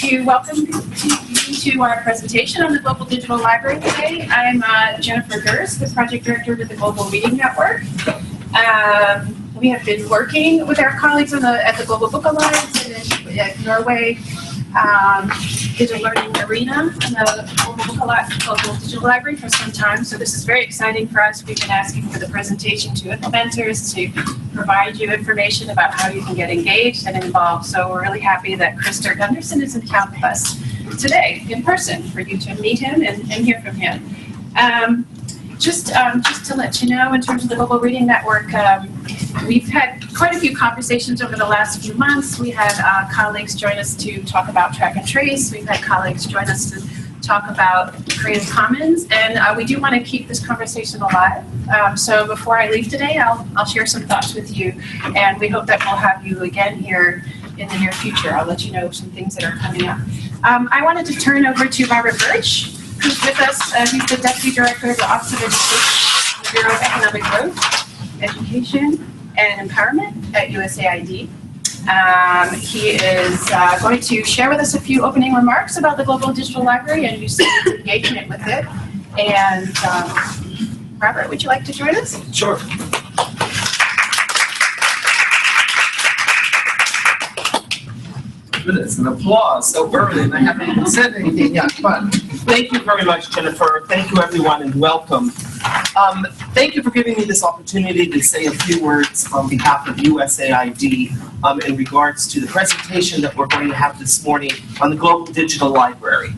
to welcome you to our presentation on the Global Digital Library today. I'm Jennifer Gerst, the Project Director with the Global Reading Network. We have been working with our colleagues at the Global Book Alliance and at Norway Digital Learning Arena and the Global Digital Library for some time. So this is very exciting for us. We've been asking for the presentation to implementers to provide you information about how you can get engaged and involved. So we're really happy that Christer Gundersen is in town with us today in person for you to meet him and hear from him. Just to let you know, in terms of the Global Reading Network, we've had quite a few conversations over the last few months. We had colleagues join us to talk about track and trace. We've had colleagues join us to talk about Creative Commons, and we do want to keep this conversation alive. So before I leave today, I'll share some thoughts with you, and we hope that we'll have you again here in the near future. I'll let you know some things that are coming up. I wanted to turn over to Robert Birch, who's with us. He's the Deputy Director of the Office of Education, the Bureau of Economic Growth, Education, and Empowerment at USAID. He is going to share with us a few opening remarks about the Global Digital Library and USAID's engagement with it. And Robert, would you like to join us? Sure. Goodness, an applause so early, and I haven't even said anything yet. But thank you very much, Jennifer. Thank you, everyone, and welcome. Thank you for giving me this opportunity to say a few words on behalf of USAID in regards to the presentation that we're going to have this morning on the Global Digital Library.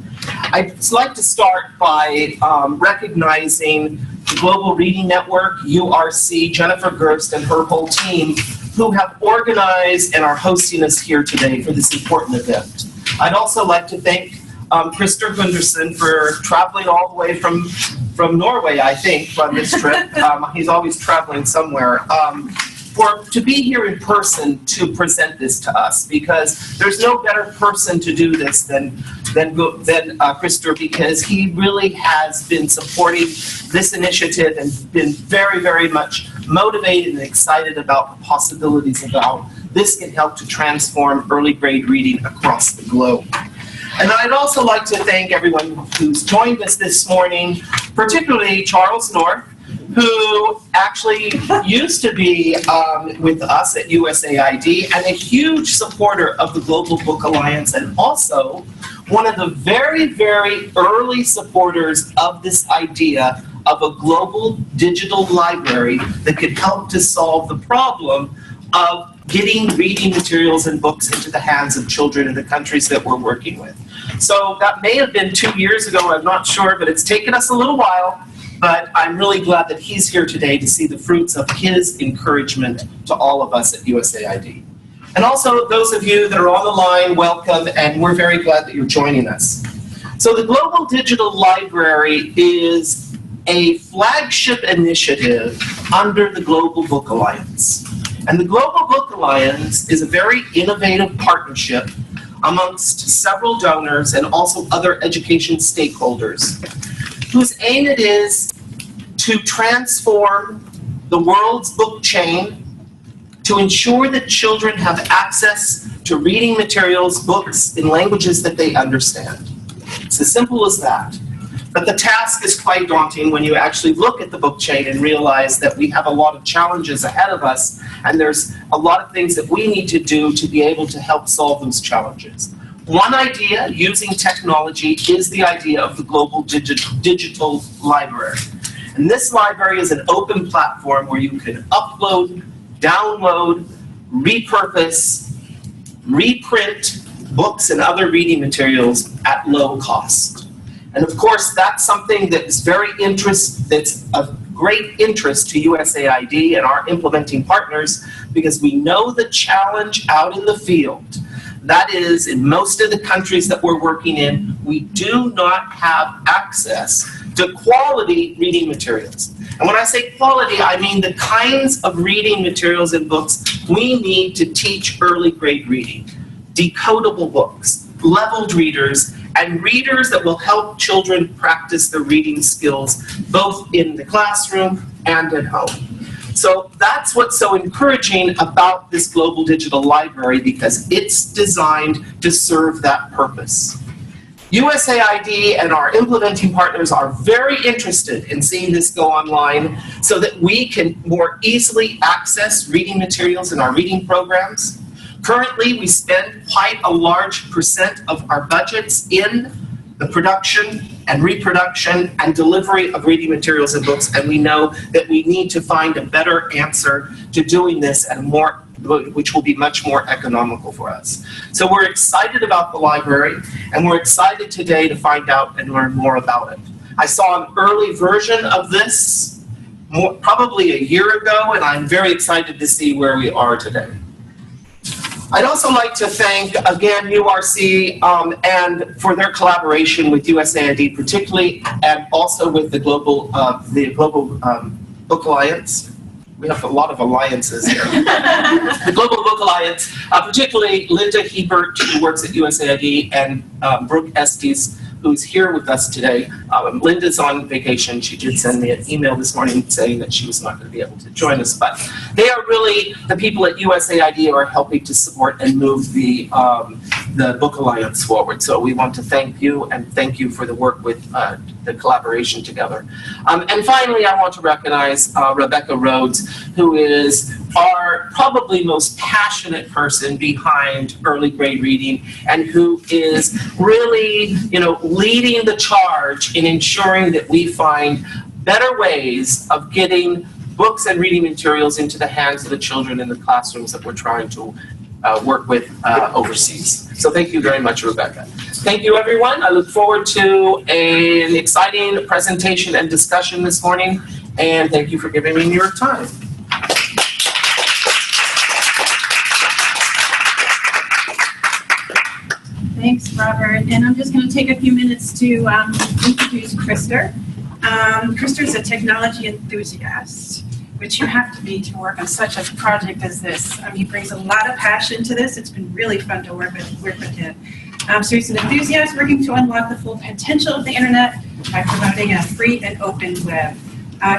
I'd like to start by recognizing the Global Reading Network, URC, Jennifer Gerst, and her whole team, who have organized and are hosting us here today for this important event. I'd also like to thank Christer Gundersen for traveling all the way from Norway, I think, on this trip. He's always traveling somewhere. To be here in person to present this to us, because there's no better person to do this than Christer, because he really has been supporting this initiative and been very, very much motivated and excited about the possibilities about this can help to transform early grade reading across the globe. And I'd also like to thank everyone who's joined us this morning, particularly Charles North, who actually used to be with us at USAID and a huge supporter of the Global Book Alliance, and also one of the very, very early supporters of this idea of a global digital library that could help to solve the problem of getting reading materials and books into the hands of children in the countries that we're working with. So that may have been 2 years ago, I'm not sure, but it's taken us a little while. But I'm really glad that he's here today to see the fruits of his encouragement to all of us at USAID. And also those of you that are on the line, welcome, and we're very glad that you're joining us. So the Global Digital Library is a flagship initiative under the Global Book Alliance. And the Global Book Alliance is a very innovative partnership amongst several donors and also other education stakeholders, whose aim it is to transform the world's book chain to ensure that children have access to reading materials, books in languages that they understand. It's as simple as that. But the task is quite daunting when you actually look at the book chain and realize that we have a lot of challenges ahead of us, and there's a lot of things that we need to do to be able to help solve those challenges. One idea using technology is the idea of the Global Digital Library. And this library is an open platform where you can upload, download, repurpose, reprint books and other reading materials at low cost. And of course, that's something that's that's of great interest to USAID and our implementing partners, because we know the challenge out in the field. That is, in most of the countries that we're working in, we do not have access to quality reading materials. And when I say quality, I mean the kinds of reading materials and books we need to teach early grade reading. Decodable books, leveled readers, and readers that will help children practice their reading skills both in the classroom and at home. So that's what's so encouraging about this Global Digital Library, because it's designed to serve that purpose. USAID and our implementing partners are very interested in seeing this go online so that we can more easily access reading materials in our reading programs. Currently, we spend quite a large percent of our budgets in the production and reproduction and delivery of reading materials and books, and we know that we need to find a better answer to doing this, and which will be much more economical for us. So we're excited about the library, and we're excited today to find out and learn more about it. I saw an early version of this probably a year ago, and I'm very excited to see where we are today. I'd also like to thank, again, URC and for their collaboration with USAID particularly, and also with the Global Book Alliance. We have a lot of alliances here. The Global Book Alliance, particularly Linda Hebert, who works at USAID, and Brooke Estes, who's here with us today. Linda's on vacation. She did send me an email this morning saying that she was not going to be able to join us, but they are really the people at USAID who are helping to support and move the Book Alliance forward. So we want to thank you, and thank you for the work with the collaboration together. And finally, I want to recognize Rebecca Rhodes, who is our probably most passionate person behind early grade reading, and who is really, leading the charge in ensuring that we find better ways of getting books and reading materials into the hands of the children in the classrooms that we're trying to work with overseas. So thank you very much, Rebecca. Thank you, everyone. I look forward to an exciting presentation and discussion this morning, and thank you for giving me your time. Thanks, Robert. And I'm just going to take a few minutes to introduce Christer. Christer is a technology enthusiast, which you have to be to work on such a project as this. He brings a lot of passion to this. It's been really fun to work with him. So he's an enthusiast working to unlock the full potential of the internet by promoting a free and open web.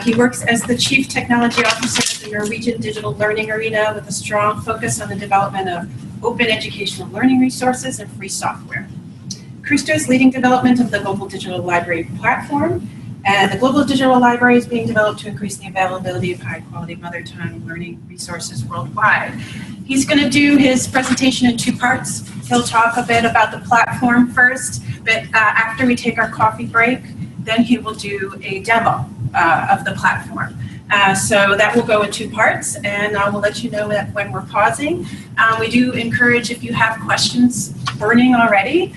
He works as the Chief Technology Officer in the Norwegian digital learning arena with a strong focus on the development of open educational learning resources and free software. Christer is leading development of the Global Digital Library platform, and the Global Digital Library is being developed to increase the availability of high-quality mother tongue learning resources worldwide. He's going to do his presentation in two parts. He'll talk a bit about the platform first, but after we take our coffee break, then he will do a demo of the platform. So that will go in two parts, and we'll let you know that when we're pausing. We do encourage, if you have questions burning already,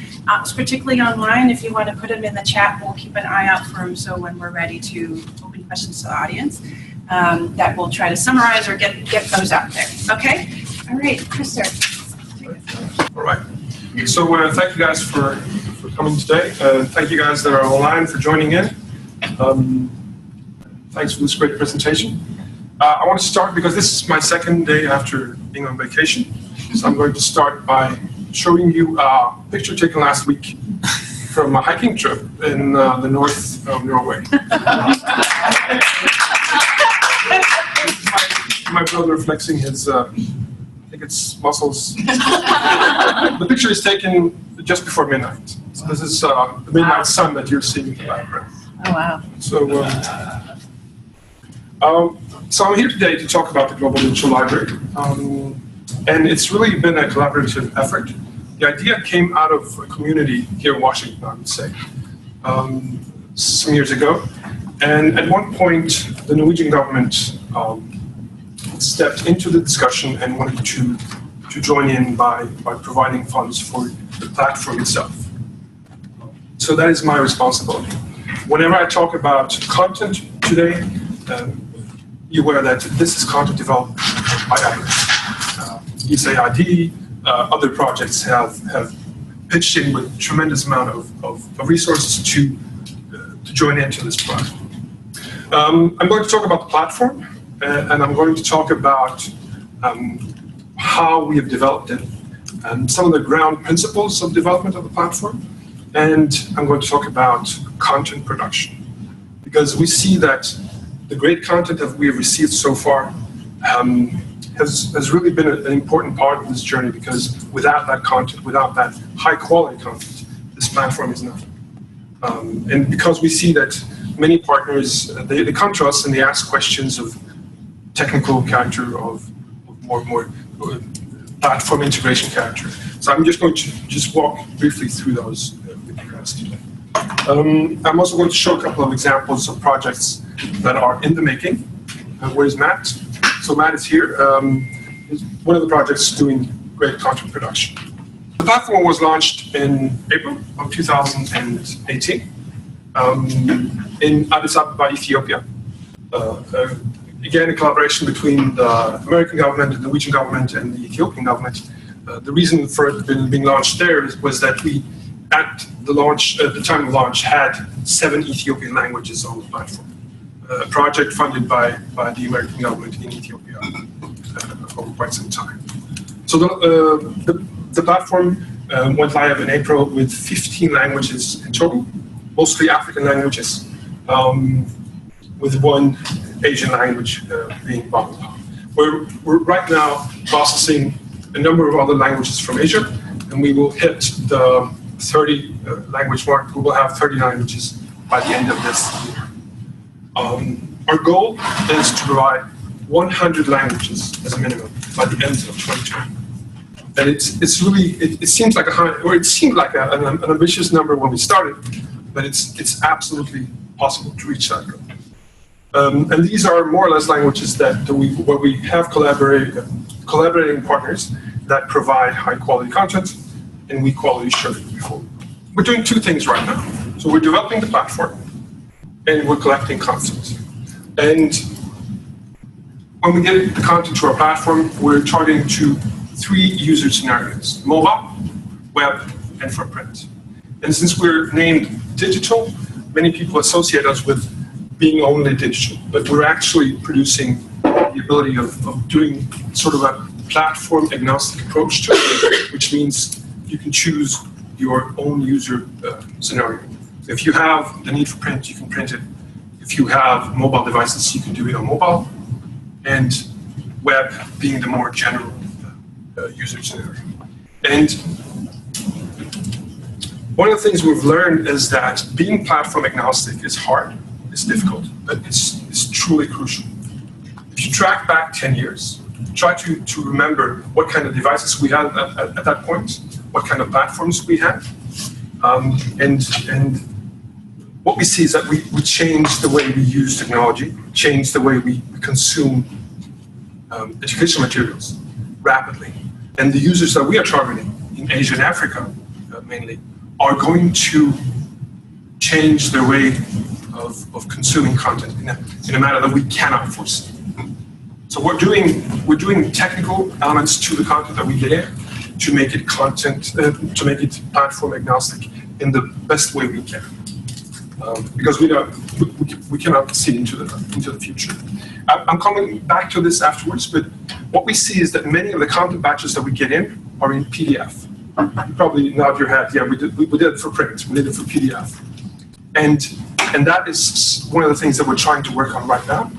particularly online, if you want to put them in the chat, we'll keep an eye out for them, so when we're ready to open questions to the audience, that we'll try to summarize or get those out there. Okay? All right, Christer. All right. So thank you guys for coming today. Thank you guys that are online for joining in. Thanks for this great presentation. I want to start because this is my second day after being on vacation. So I'm going to start by showing you a picture taken last week from a hiking trip in the north of Norway. My brother flexing his, I think it's muscles. The picture is taken just before midnight. So this is the midnight sun that you're seeing in the background. Oh, wow. So I'm here today to talk about the Global Digital Library, and it's really been a collaborative effort. The idea came out of a community here in Washington, I would say, some years ago, and at one point the Norwegian government stepped into the discussion and wanted to join in by providing funds for the platform itself. So that is my responsibility. Whenever I talk about content today, be aware that this is content developed by others. USAID, other projects have pitched in with a tremendous amount of resources to join into this project. I'm going to talk about the platform, and I'm going to talk about how we have developed it, and some of the ground principles of development of the platform, and I'm going to talk about content production, because we see that the great content that we have received so far has really been an important part of this journey, because without that content, without that high quality content, this platform is nothing. And because we see that many partners, they come to us and they ask questions of technical character, of more platform integration character. So I'm just going to walk briefly through those with you guys today. I'm also going to show a couple of examples of projects that are in the making. Where's Matt? So Matt is here. He's one of the projects doing great content production. The platform was launched in April of 2018 in Addis Ababa, Ethiopia. Again, a collaboration between the American government, the Norwegian government, and the Ethiopian government. The reason for it being launched there was that we, at the time of launch, had 7 Ethiopian languages on the platform. A project funded by the American government in Ethiopia for quite some time. So the platform went live in April with 15 languages in total, mostly African languages, with 1 Asian language being Bangla. We're right now processing a number of other languages from Asia, and we will hit the 30 language mark. We will have 30 languages by the end of this year. Our goal is to provide 100 languages as a minimum by the end of 2020. And it's really, it seems like it seemed like an ambitious number when we started, but it's absolutely possible to reach that goal. And these are more or less languages where we have collaborating partners that provide high quality content, and we quality assure it before. We're doing 2 things right now. So we're developing the platform, and we're collecting content. And when we get the content to our platform, we're targeting to 3 user scenarios: mobile, web, and for print. And since we're named digital, many people associate us with being only digital, but we're actually producing the ability of doing sort of a platform agnostic approach to it, which means you can choose your own user scenario. If you have the need for print, you can print it. If you have mobile devices, you can do it on mobile, and web being the more general user scenario. And one of the things we've learned is that being platform agnostic is hard, it's difficult, but it's truly crucial. If you track back 10 years, try to remember what kind of devices we had at that point, what kind of platforms we had, and what we see is that we changed the way we use technology, changed the way we consume educational materials rapidly. And the users that we are targeting in Asia and Africa, mainly, are going to change their way of consuming content in a manner that we cannot foresee. So we're doing technical elements to the content that we get in to make it to make it platform agnostic in the best way we can. Because we cannot see into the future. I'm coming back to this afterwards, but what we see is that many of the content batches that we get in are in PDF. You probably nod your head. Yeah, we did it for print. We did it for PDF, and that is one of the things that we're trying to work on right now,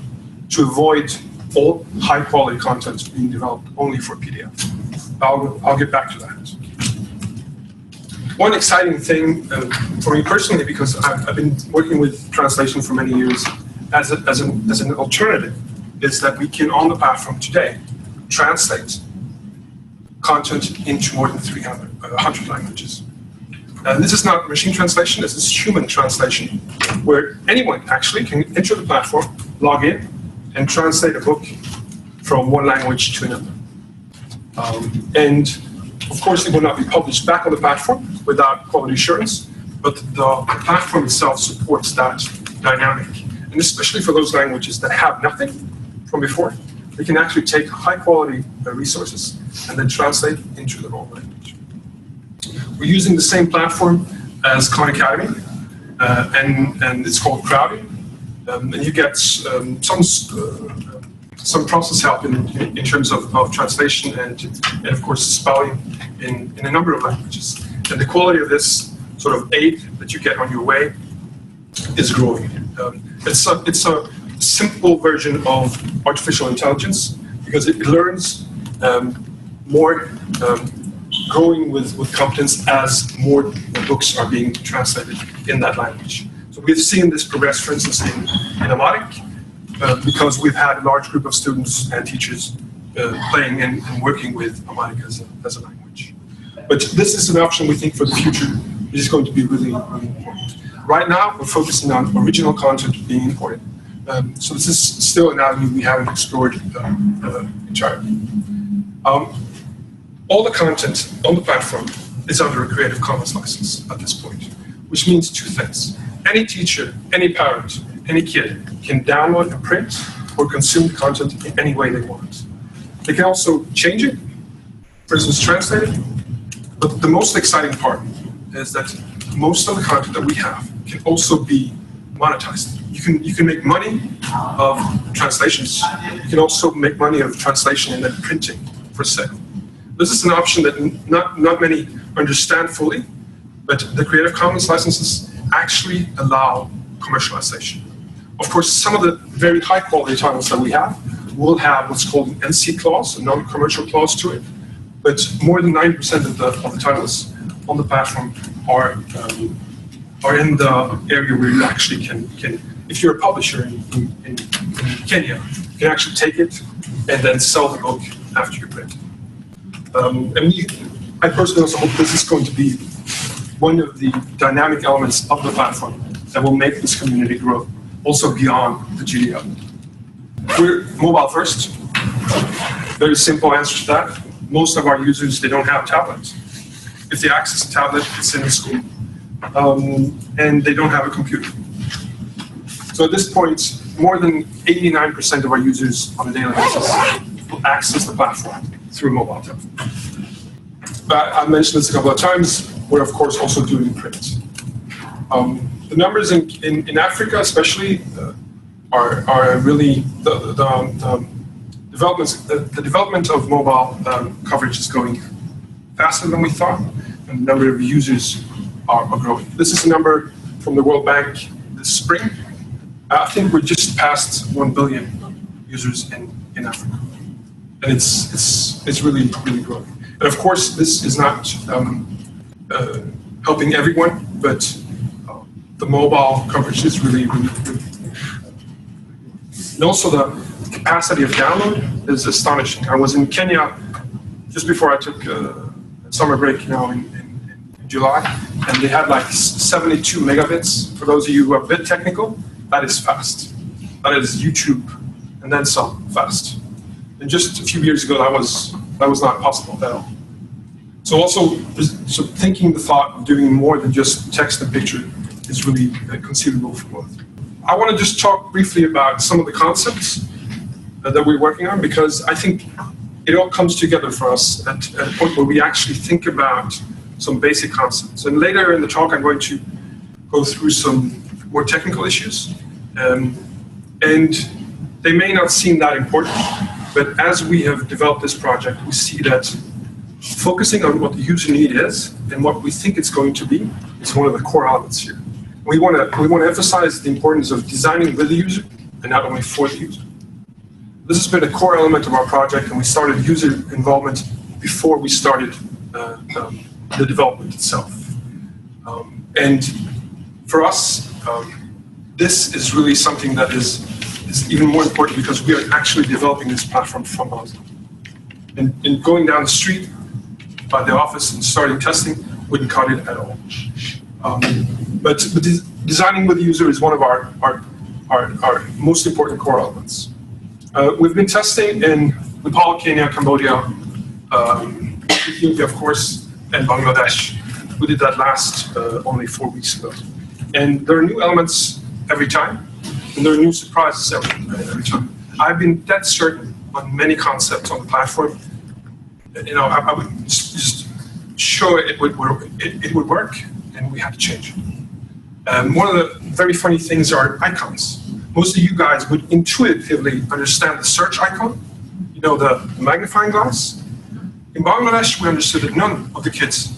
to avoid all high quality content being developed only for PDF. I'll get back to that. One exciting thing for me personally, because I've been working with translation for many years as an alternative, is that we can, on the platform today, translate content into more than 100 languages. And this is not machine translation, this is human translation, where anyone actually can enter the platform, log in, and translate a book from one language to another. And of course, it will not be published back on the platform without quality assurance, but the platform itself supports that dynamic. And especially for those languages that have nothing from before, we can actually take high quality resources and then translate into their own language. We're using the same platform as Khan Academy, and it's called Crowding. And you get some process help in terms of translation and of course spelling in a number of languages. And the quality of this sort of aid that you get on your way is growing. It's a simple version of artificial intelligence because it learns more, growing with competence as more books are being translated in that language. So we've seen this progress, for instance, in Amharic, because we've had a large group of students and teachers playing and working with Amharic as a language. But this is an option we think for the future is going to be really, really important. Right now, we're focusing on original content being important. So this is still an avenue we haven't explored entirely. All the content on the platform is under a Creative Commons license at this point, which means two things. Any teacher, any parent, any kid can download and print or consume the content in any way they want. They can also change it, for instance, translate it. But the most exciting part is that most of the content that we have can also be monetized. You can make money of translations. You can also make money of translation and then printing for sale. This is an option that not many understand fully, but the Creative Commons licenses actually allow commercialization. Of course, some of the very high quality titles that we have will have what's called an NC clause, a non-commercial clause to it, but more than 90% of the titles on the platform are in the area where you actually can if you're a publisher in Kenya, you can actually take it and then sell the book after you print it. I personally also hope this is going to be one of the dynamic elements of the platform that will make this community grow, also beyond the GDL. We're mobile first. Very simple answer to that. Most of our users, they don't have tablets. If they access a tablet, it's in the school, and they don't have a computer. So at this point, more than 89% of our users on a daily basis will access the platform through a mobile telephone. I've mentioned this a couple of times. We're of course also doing print. The numbers in Africa, especially, are really the development of mobile coverage is going faster than we thought, and the number of users are growing. This is a number from the World Bank this spring. I think we're just past 1 billion users in Africa, and it's really growing. And of course, this is not helping everyone, but the mobile coverage is really. And also the capacity of download is astonishing. I was in Kenya just before I took a summer break now in July, and they had like 72 megabits. For those of you who are a bit technical, that is fast. That is YouTube and then some fast. And just a few years ago, that was not possible at all. So also, thinking the thought of doing more than just text and picture is really conceivable for both. I want to just talk briefly about some of the concepts that we're working on, because I think it all comes together for us at a point where we actually think about some basic concepts. And later in the talk, I'm going to go through some more technical issues. And they may not seem that important, but as we have developed this project, we see that focusing on what the user need is and what we think it's going to be is one of the core elements here. We want to emphasize the importance of designing with the user and not only for the user. This has been a core element of our project, and we started user involvement before we started the development itself. And for us, this is really something that is even more important because we are actually developing this platform from us. And going down the street by the office and starting testing wouldn't cut it at all. But designing with the user is one of our most important core elements. We've been testing in Nepal, Kenya, Cambodia, Ethiopia, of course, and Bangladesh. We did that last only 4 weeks ago. And there are new elements every time, and there are new surprises every time. I've been dead certain on many concepts on the platform. You know, I would just show it would work, and we had to change it. One of the very funny things are icons. Most of you guys would intuitively understand the search icon, you know, the magnifying glass. In Bangladesh, we understood that none of the kids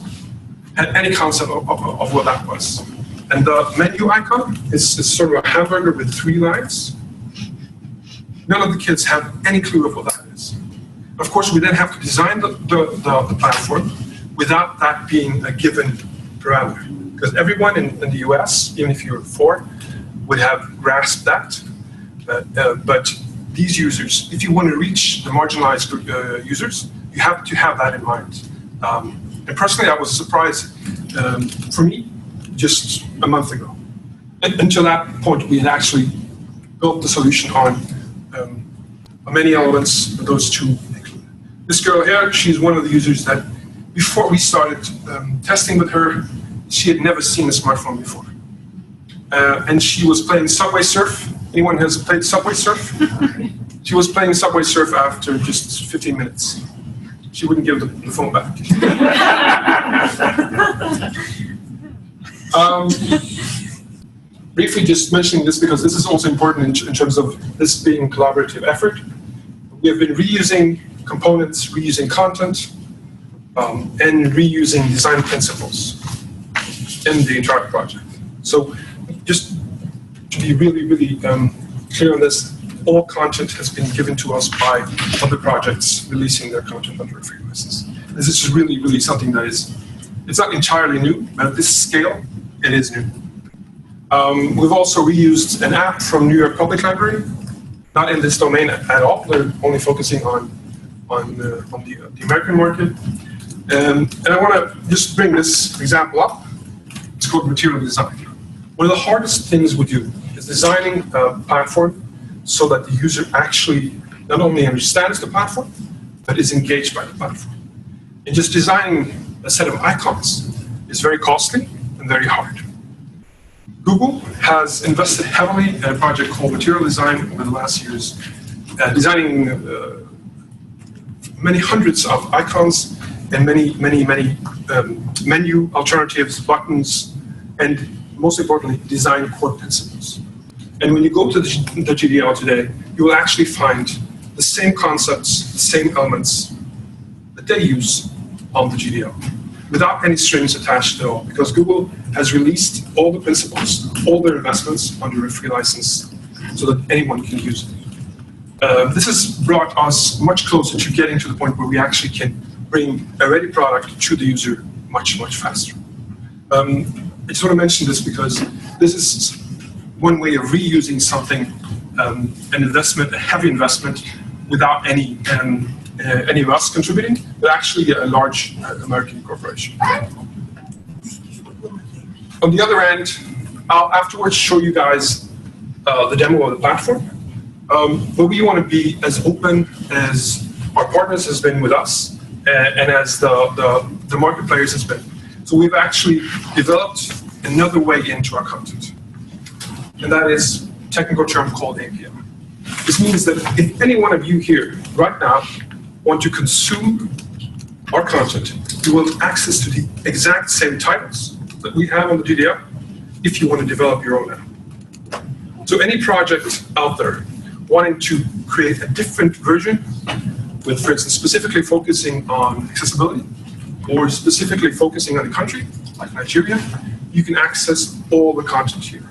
had any concept of what that was. And the menu icon is sort of a hamburger with 3 lines. None of the kids have any clue of what that is. Of course, we then have to design the platform without that being a given parameter. Because everyone in the US, even if you're 4, would have grasped that. But these users, if you want to reach the marginalized users, you have to have that in mind. And personally, I was surprised for me just a month ago. Until that point, we had actually built the solution on many elements, those two included. This girl here, she's one of the users that before we started testing with her, she had never seen a smartphone before. And she was playing Subway Surf. Anyone has played Subway Surf? She was playing Subway Surf after just 15 minutes. She wouldn't give the phone back. Briefly just mentioning this because this is also important in terms of this being a collaborative effort. We have been reusing components, reusing content, and reusing design principles in the entire project. So just to be really clear on this, all content has been given to us by other projects releasing their content under a free license. This is really something that is, it's not entirely new, but at this scale, it is new. We've also reused an app from New York Public Library, not in this domain at all. They're only focusing on the American market. And I want to just bring this example up. It's called material design. One of the hardest things we do is designing a platform so that the user actually not only understands the platform, but is engaged by the platform. And just designing a set of icons is very costly and very hard. Google has invested heavily in a project called Material Design over the last years, designing many hundreds of icons and many menu alternatives, buttons, and most importantly, design core principles. And when you go to the GDL today, you will actually find the same concepts, the same elements that they use on the GDL, without any strings attached at all, because Google has released all the principles, all their investments under a free license so that anyone can use it. This has brought us much closer to getting to the point where we actually can bring a ready product to the user much faster. I just want to mention this because this is one way of reusing something, an investment, a heavy investment, without any of us contributing, but actually a large American corporation. On the other end, I'll afterwards show you guys the demo of the platform. But we want to be as open as our partners has been with us, and as the market players has been. So we've actually developed another way into our content, and that is a technical term called API. This means that if any one of you here right now want to consume our content, you will have access to the exact same titles that we have on the GDL if you want to develop your own app. So any project out there wanting to create a different version with, for instance, specifically focusing on accessibility or specifically focusing on a country like Nigeria, you can access all the content here.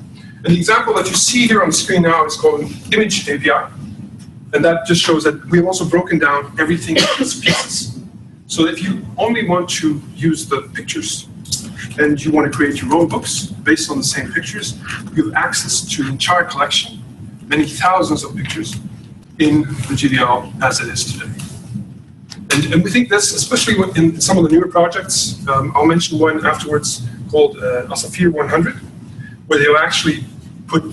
And the example that you see here on the screen now is called an image API. And that just shows that we've also broken down everything into pieces. So if you only want to use the pictures and you want to create your own books based on the same pictures, you have access to the entire collection, many thousands of pictures in the GDL as it is today. And we think this, especially in some of the newer projects, I'll mention one afterwards called Asafir 100, where they'll actually put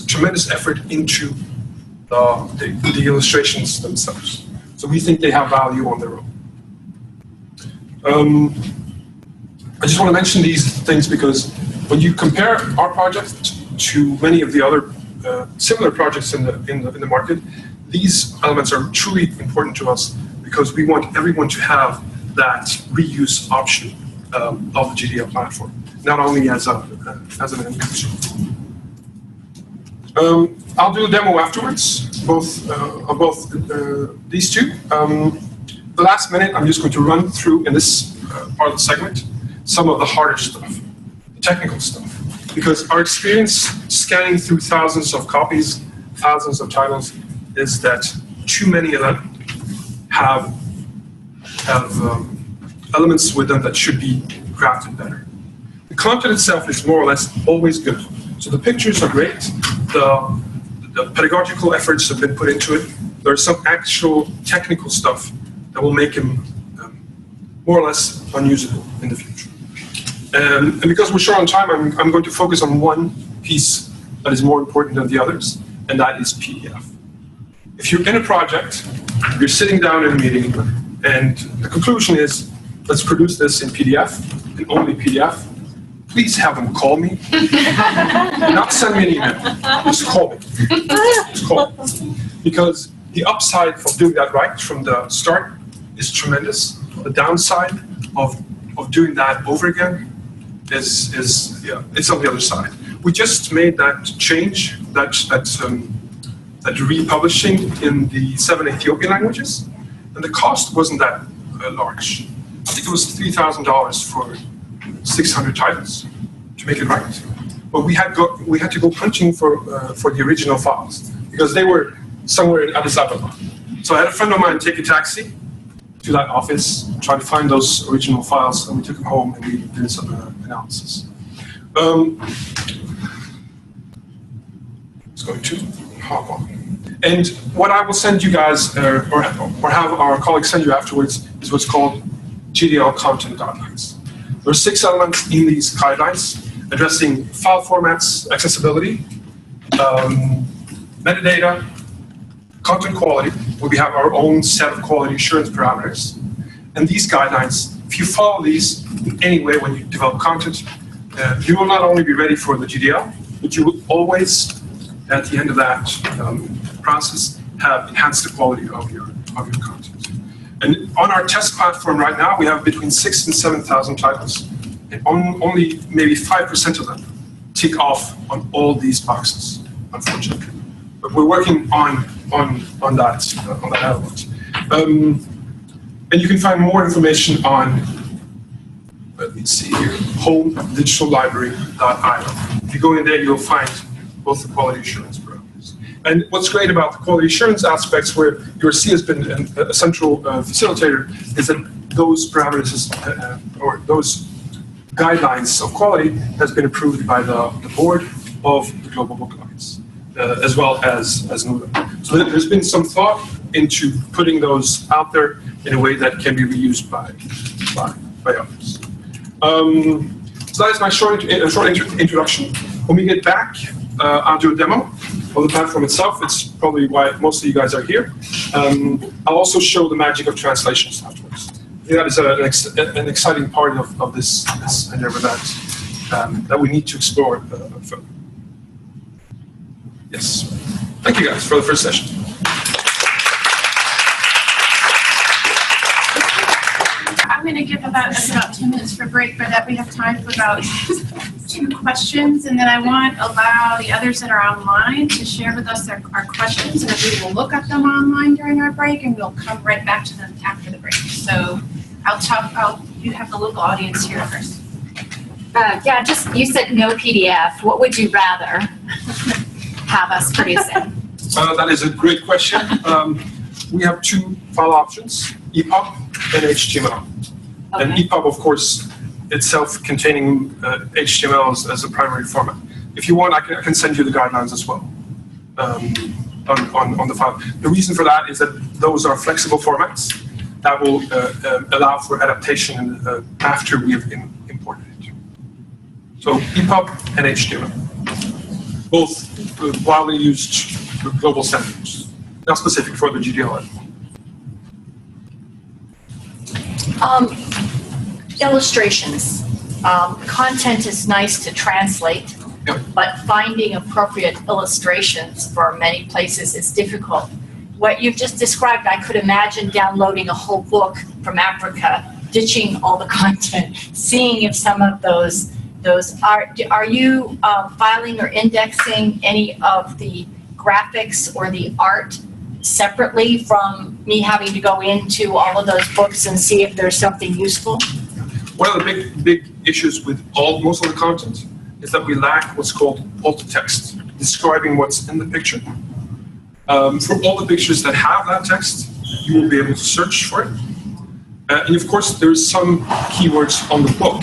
tremendous effort into the illustrations themselves. So we think they have value on their own. I just want to mention these things because when you compare our project to many of the other similar projects in the market, these elements are truly important to us because we want everyone to have that reuse option of the GDL platform, not only as an end consumer. I'll do a demo afterwards, of both these two. The last minute, I'm just going to run through in this part of the segment some of the harder stuff, the technical stuff, because our experience scanning through thousands of copies, thousands of titles, is that too many of them have elements with them that should be crafted better. The content itself is more or less always good. So the pictures are great. The pedagogical efforts have been put into it. There's some actual technical stuff that will make him more or less unusable in the future. And because we're short on time, I'm going to focus on one piece that is more important than the others, and that is PDF. If you're in a project, you're sitting down in a meeting, and the conclusion is, let's produce this in PDF, and only PDF. Please have them call me. Not send me an email. Just call me. Just call me. Because the upside of doing that right from the start is tremendous. The downside of doing that over again is it's on the other side. We just made that change, that republishing in the 7 Ethiopian languages, and the cost wasn't that large. I think it was $3,000 for 600 titles to make it right. But we had to go punching for the original files because they were somewhere in Addis Ababa. So I had a friend of mine take a taxi to that office, try to find those original files, and we took them home and we did some analysis. It's going to hop on. And what I will send you guys, or have our colleagues send you afterwards, is what's called GDL content guidelines. There are 6 elements in these guidelines addressing file formats, accessibility, metadata, content quality, where we have our own set of quality assurance parameters. And these guidelines, if you follow these in any way when you develop content, you will not only be ready for the GDL, but you will always, at the end of that process, have enhanced the quality of your content. And on our test platform right now, we have between 6,000 and 7,000 titles. And only maybe 5% of them tick off on all these boxes, unfortunately. But we're working on that element. And you can find more information on, let me see here, homedigitallibrary.io. If you go in there, you'll find both the quality assurance parameters. And what's great about the quality assurance aspects, where URC has been a central facilitator, is that those parameters, or those guidelines of quality, has been approved by the board of the Global Book Alliance, as well as NUDA. So there's been some thought into putting those out there in a way that can be reused by others. So that is my short introduction. When we get back, I'll do a demo of the platform itself. It's probably why most of you guys are here. I'll also show the magic of translations afterwards. I think that is an exciting part of this endeavor that we need to explore further. Yes. Thank you guys for the first session. I'm going to give about 2 minutes for break, but that we have time for about 2 questions, and then I want to allow the others that are online to share with us our questions, and we will look at them online during our break, and we'll come right back to them after the break. So you have the local audience here first. Yeah, you said no PDF. What would you rather have us producing? That is a great question. We have 2 file options, EPUB and HTML. Okay. And EPUB, of course, itself containing HTML as a primary format. If you want, I can send you the guidelines as well on the file. The reason for that is that those are flexible formats that will allow for adaptation after we have imported it. So EPUB and HTML, both widely used global standards, not specific for the GDL. Illustrations. Content is nice to translate, yep, but finding appropriate illustrations for many places is difficult. What you've just described, I could imagine downloading a whole book from Africa, ditching all the content, seeing if some of those are you filing or indexing any of the graphics or the art separately from me having to go into all of those books and see if there's something useful? One of the big issues with most of the content is that we lack what's called alt text, describing what's in the picture. For all the pictures that have that text, you will be able to search for it. And of course, there's some keywords on the book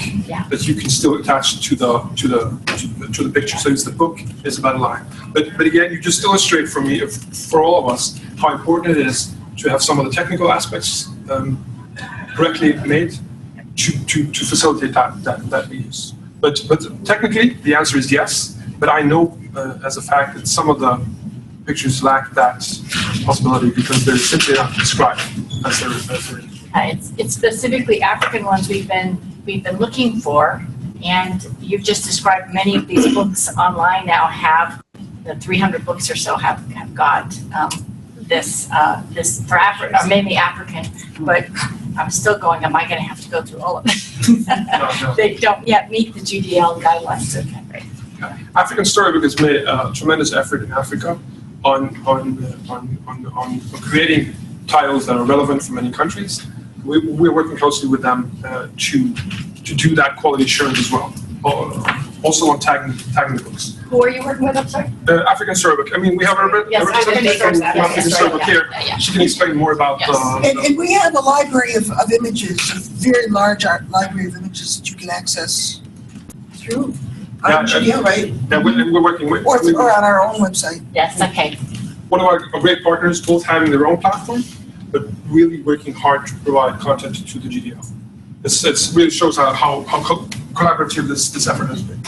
that you can still attach to the picture. So the book is about a line. But again, you just illustrate for me, for all of us, how important it is to have some of the technical aspects correctly made to facilitate that reuse. But technically, the answer is yes. But I know as a fact that some of the pictures lack that possibility because they're simply not described as they're. It's specifically African ones we've been looking for, and you've just described many of these books online now have, the 300 books or so have got this for Africa, or mainly African, but I'm still going, am I going to have to go through all of it? No. They don't yet meet the GDL guidelines. Okay, great. African Storybook has made a tremendous effort in Africa on creating titles that are relevant for many countries. We're working closely with them to do that quality assurance as well. Also on tagging the books. Who are you working with? I'm sorry. African Storybook. I mean, we have a representative from African Storybook here. She can explain more about. And we have a library of images, a very large library of images that you can access through GDL, right? Yeah, we're working with. Or on our own website. Yes. Okay. One of our great partners, both having their own platform, but really working hard to provide content to the GDL. It really shows how collaborative this effort has been.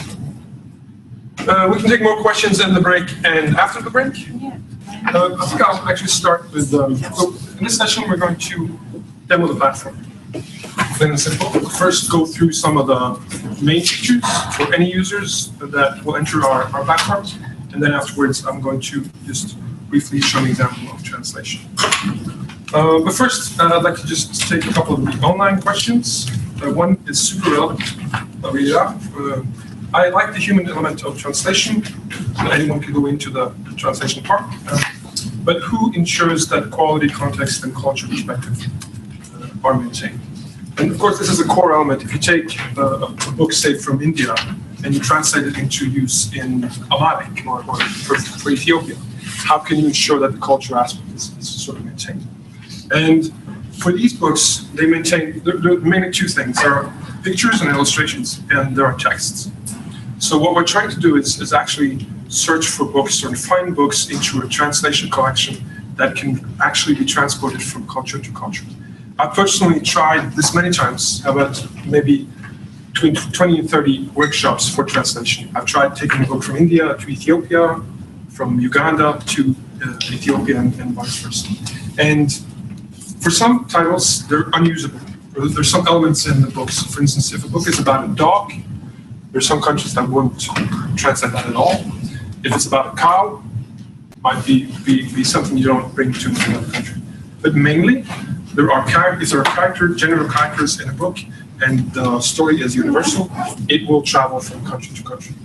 We can take more questions in the break and after the break. Yeah. I think I'll actually start with, so in this session we're going to demo the platform. Plain and simple. First go through some of the main features for any users that will enter our platform, and then afterwards I'm going to just briefly show an example of translation. But first, I'd like to just take a couple of the online questions. One is super relevant. I'll read it out. I like the human element of translation. Anyone can go into the translation part. But who ensures that quality, context, and culture perspective are maintained? And of course, this is a core element. If you take a book, say, from India, and you translate it into use in Amharic or for Ethiopia, how can you ensure that the culture aspect is sort of maintained? And for these books, they maintain, there are mainly two things. There are pictures and illustrations, and there are texts. So what we're trying to do is actually search for books or find books into a translation collection that can actually be transported from culture to culture. I personally tried this many times. I've had maybe between 20 and 30 workshops for translation. I've tried taking a book from India to Ethiopia, from Uganda to Ethiopia, and vice versa. And for some titles, they're unusable. There's some elements in the books. For instance, if a book is about a dog, there's some countries that won't translate that at all. If it's about a cow, might be something you don't bring to another country. But mainly, if there are general characters in a book, and the story is universal, it will travel from country to country.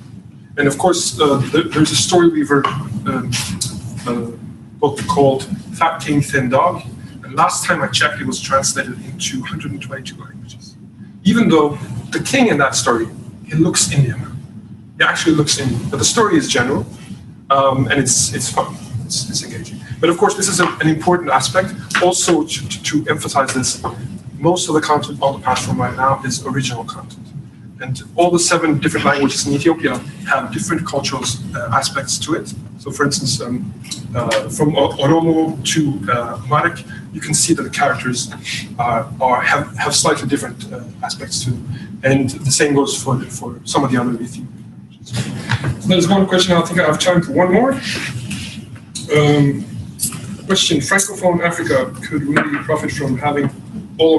And of course, there's a Story Weaver book called Fat King, Thin Dog. And last time I checked, it was translated into 122 languages. Even though the king in that story, he looks Indian. He actually looks Indian, but the story is general, and it's fun, it's engaging. But of course, this is an important aspect. Also, to emphasize this, most of the content on the platform right now is original content. And all the 7 different languages in Ethiopia have different cultural aspects to it. So for instance, from Oromo to Amharic, you can see that the characters have slightly different aspects to them. And the same goes for some of the other Ethiopian languages. So there's one question. I think I have time for one more. Question: Francophone Africa could really profit from having all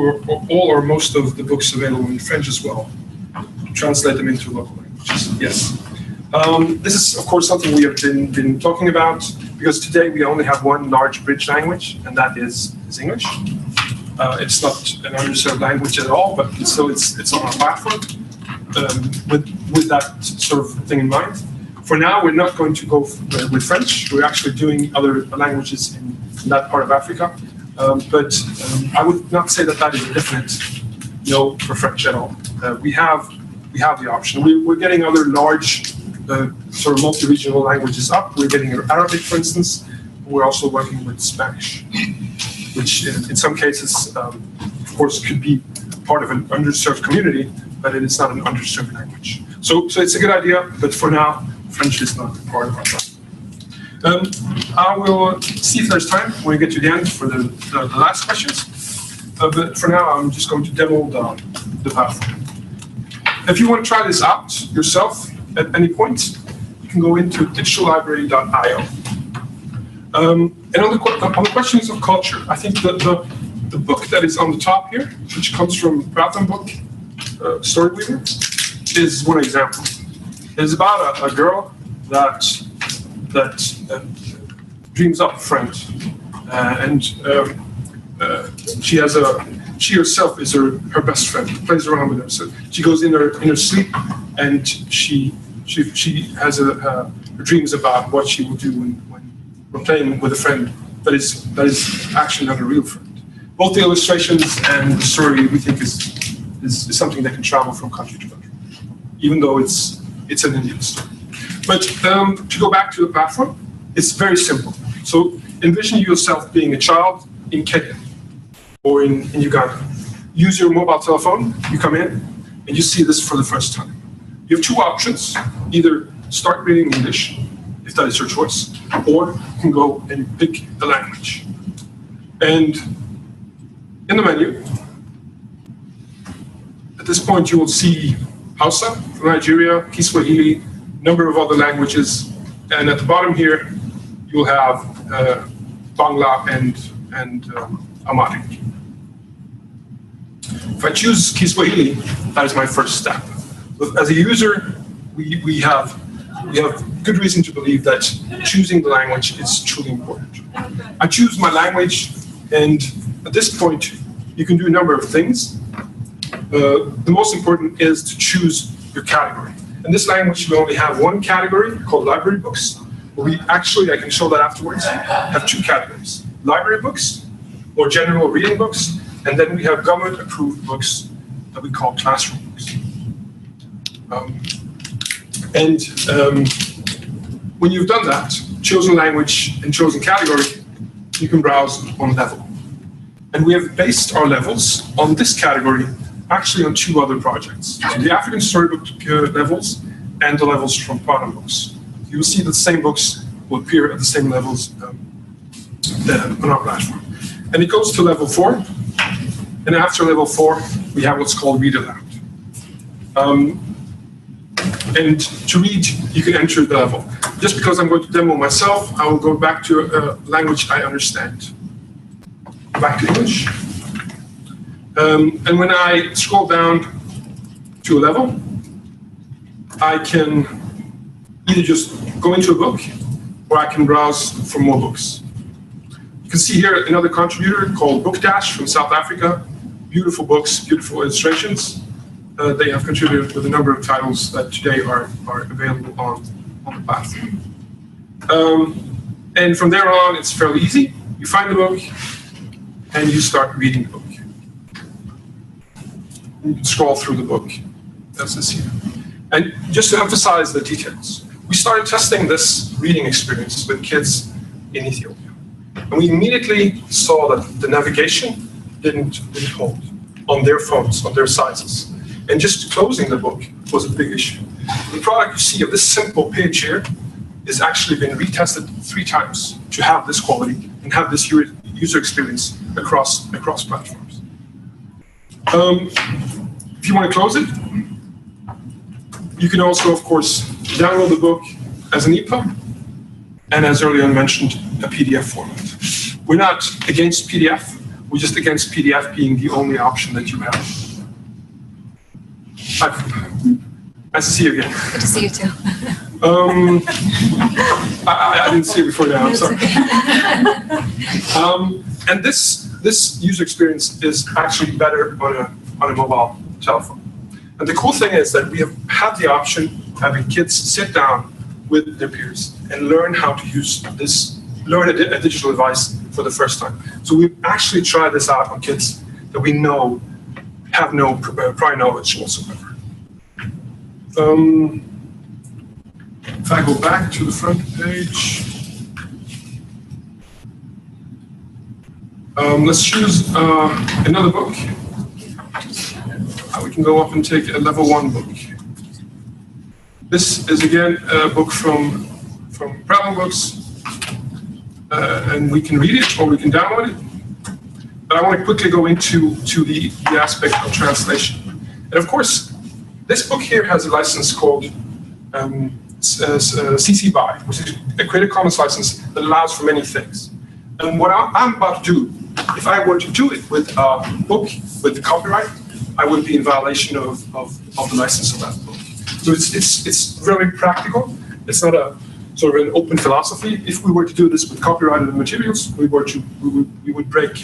or most of the books available in French as well. Translate them into local languages. Yes. This is, of course, something we have been talking about, because today we only have one large bridge language, and that is English. It's not an underserved language at all, but still it's on our platform with that sort of thing in mind. For now, we're not going to go with French. We're actually doing other languages in that part of Africa, but I would not say that is a definite no for French at all. We have the option. We're getting other large sort of multi-regional languages up. We're getting Arabic, for instance, We're also working with Spanish, which in some cases, of course, could be part of an underserved community, but it is not an underserved language. So it's a good idea, but for now, French is not part of our plan. I will see if there's time when we get to the end for the last questions. But for now, I'm just going to demo the platform. If you want to try this out yourself at any point, you can go into digitallibrary.io. And on the questions of culture, I think the book that is on the top here, which comes from Pratham book, Storyweaver, is one example. It's about a girl that dreams up a friend, and she herself is her best friend, plays around with her. So she goes in her sleep, and she has her dreams about what she will do when playing with a friend that is actually not a real friend. Both the illustrations and the story, we think, is something that can travel from country to country, even though it's an Indian story. But to go back to the platform, it's very simple. So envision yourself being a child in Kenya or in Uganda. Use your mobile telephone, you come in, and you see this for the first time. You have two options: either start reading English, if that is your choice, or you can go and pick the language. And in the menu, at this point, you will see Hausa from Nigeria, Kiswahili, number of other languages, and at the bottom here, you'll have Bangla and Amharic. If I choose Kiswahili, that is my first step. But as a user, we have good reason to believe that choosing the language is truly important. I choose my language, and at this point, you can do a number of things. The most important is to choose your category. In this language, we only have one category called library books. We actually, I can show that afterwards, have two categories: library books, or general reading books, and then we have government-approved books that we call classroom books. When you've done that, chosen language and chosen category, you can browse on level. And we have based our levels on this category actually on two other projects: so the African storybook levels and the levels from Pratham books. You will see that the same books will appear at the same levels on our platform. And it goes to level 4, and after level 4, we have what's called read aloud. And to read, you can enter the level. Just because I'm going to demo myself, I will go back to a language I understand. Back to English. And when I scroll down to a level, I can either just go into a book, or I can browse for more books. You can see here another contributor called Book Dash from South Africa. Beautiful books, beautiful illustrations. They have contributed with a number of titles that today are available on the platform. And from there on, it's fairly easy. You find the book, and you start reading the book. You can scroll through the book, as this here. And just to emphasize the details, we started testing this reading experience with kids in Ethiopia. And we immediately saw that the navigation didn't hold on their phones, on their sizes. And just closing the book was a big issue. The product you see of this simple page here has actually been retested 3 times to have this quality and have this user experience across platforms. If you want to close it, you can also, of course, download the book as an EPUB and, as earlier mentioned, a PDF format. We're not against PDF, we're just against PDF being the only option that you have. Nice to see you again. Good to see you too. I didn't see it before now, I'm sorry. And this user experience is actually better on a mobile telephone. And the cool thing is that we have had the option of having kids sit down with their peers and learn how to use learn a digital device for the first time. So we've actually tried this out on kids that we know have no prior knowledge whatsoever. If I go back to the front page, Let's choose another book. We can go up and take a level 1 book. This is again a book from Bravo Books, and we can read it or we can download it. But I want to quickly go into the aspect of translation. And of course, this book here has a license called CC BY, which is a Creative Commons license that allows for many things. And what I'm about to do, if I were to do it with a book with the copyright, I would be in violation of the license of that book. So it's very practical. It's not a sort of an open philosophy. If we were to do this with copyrighted materials, we would break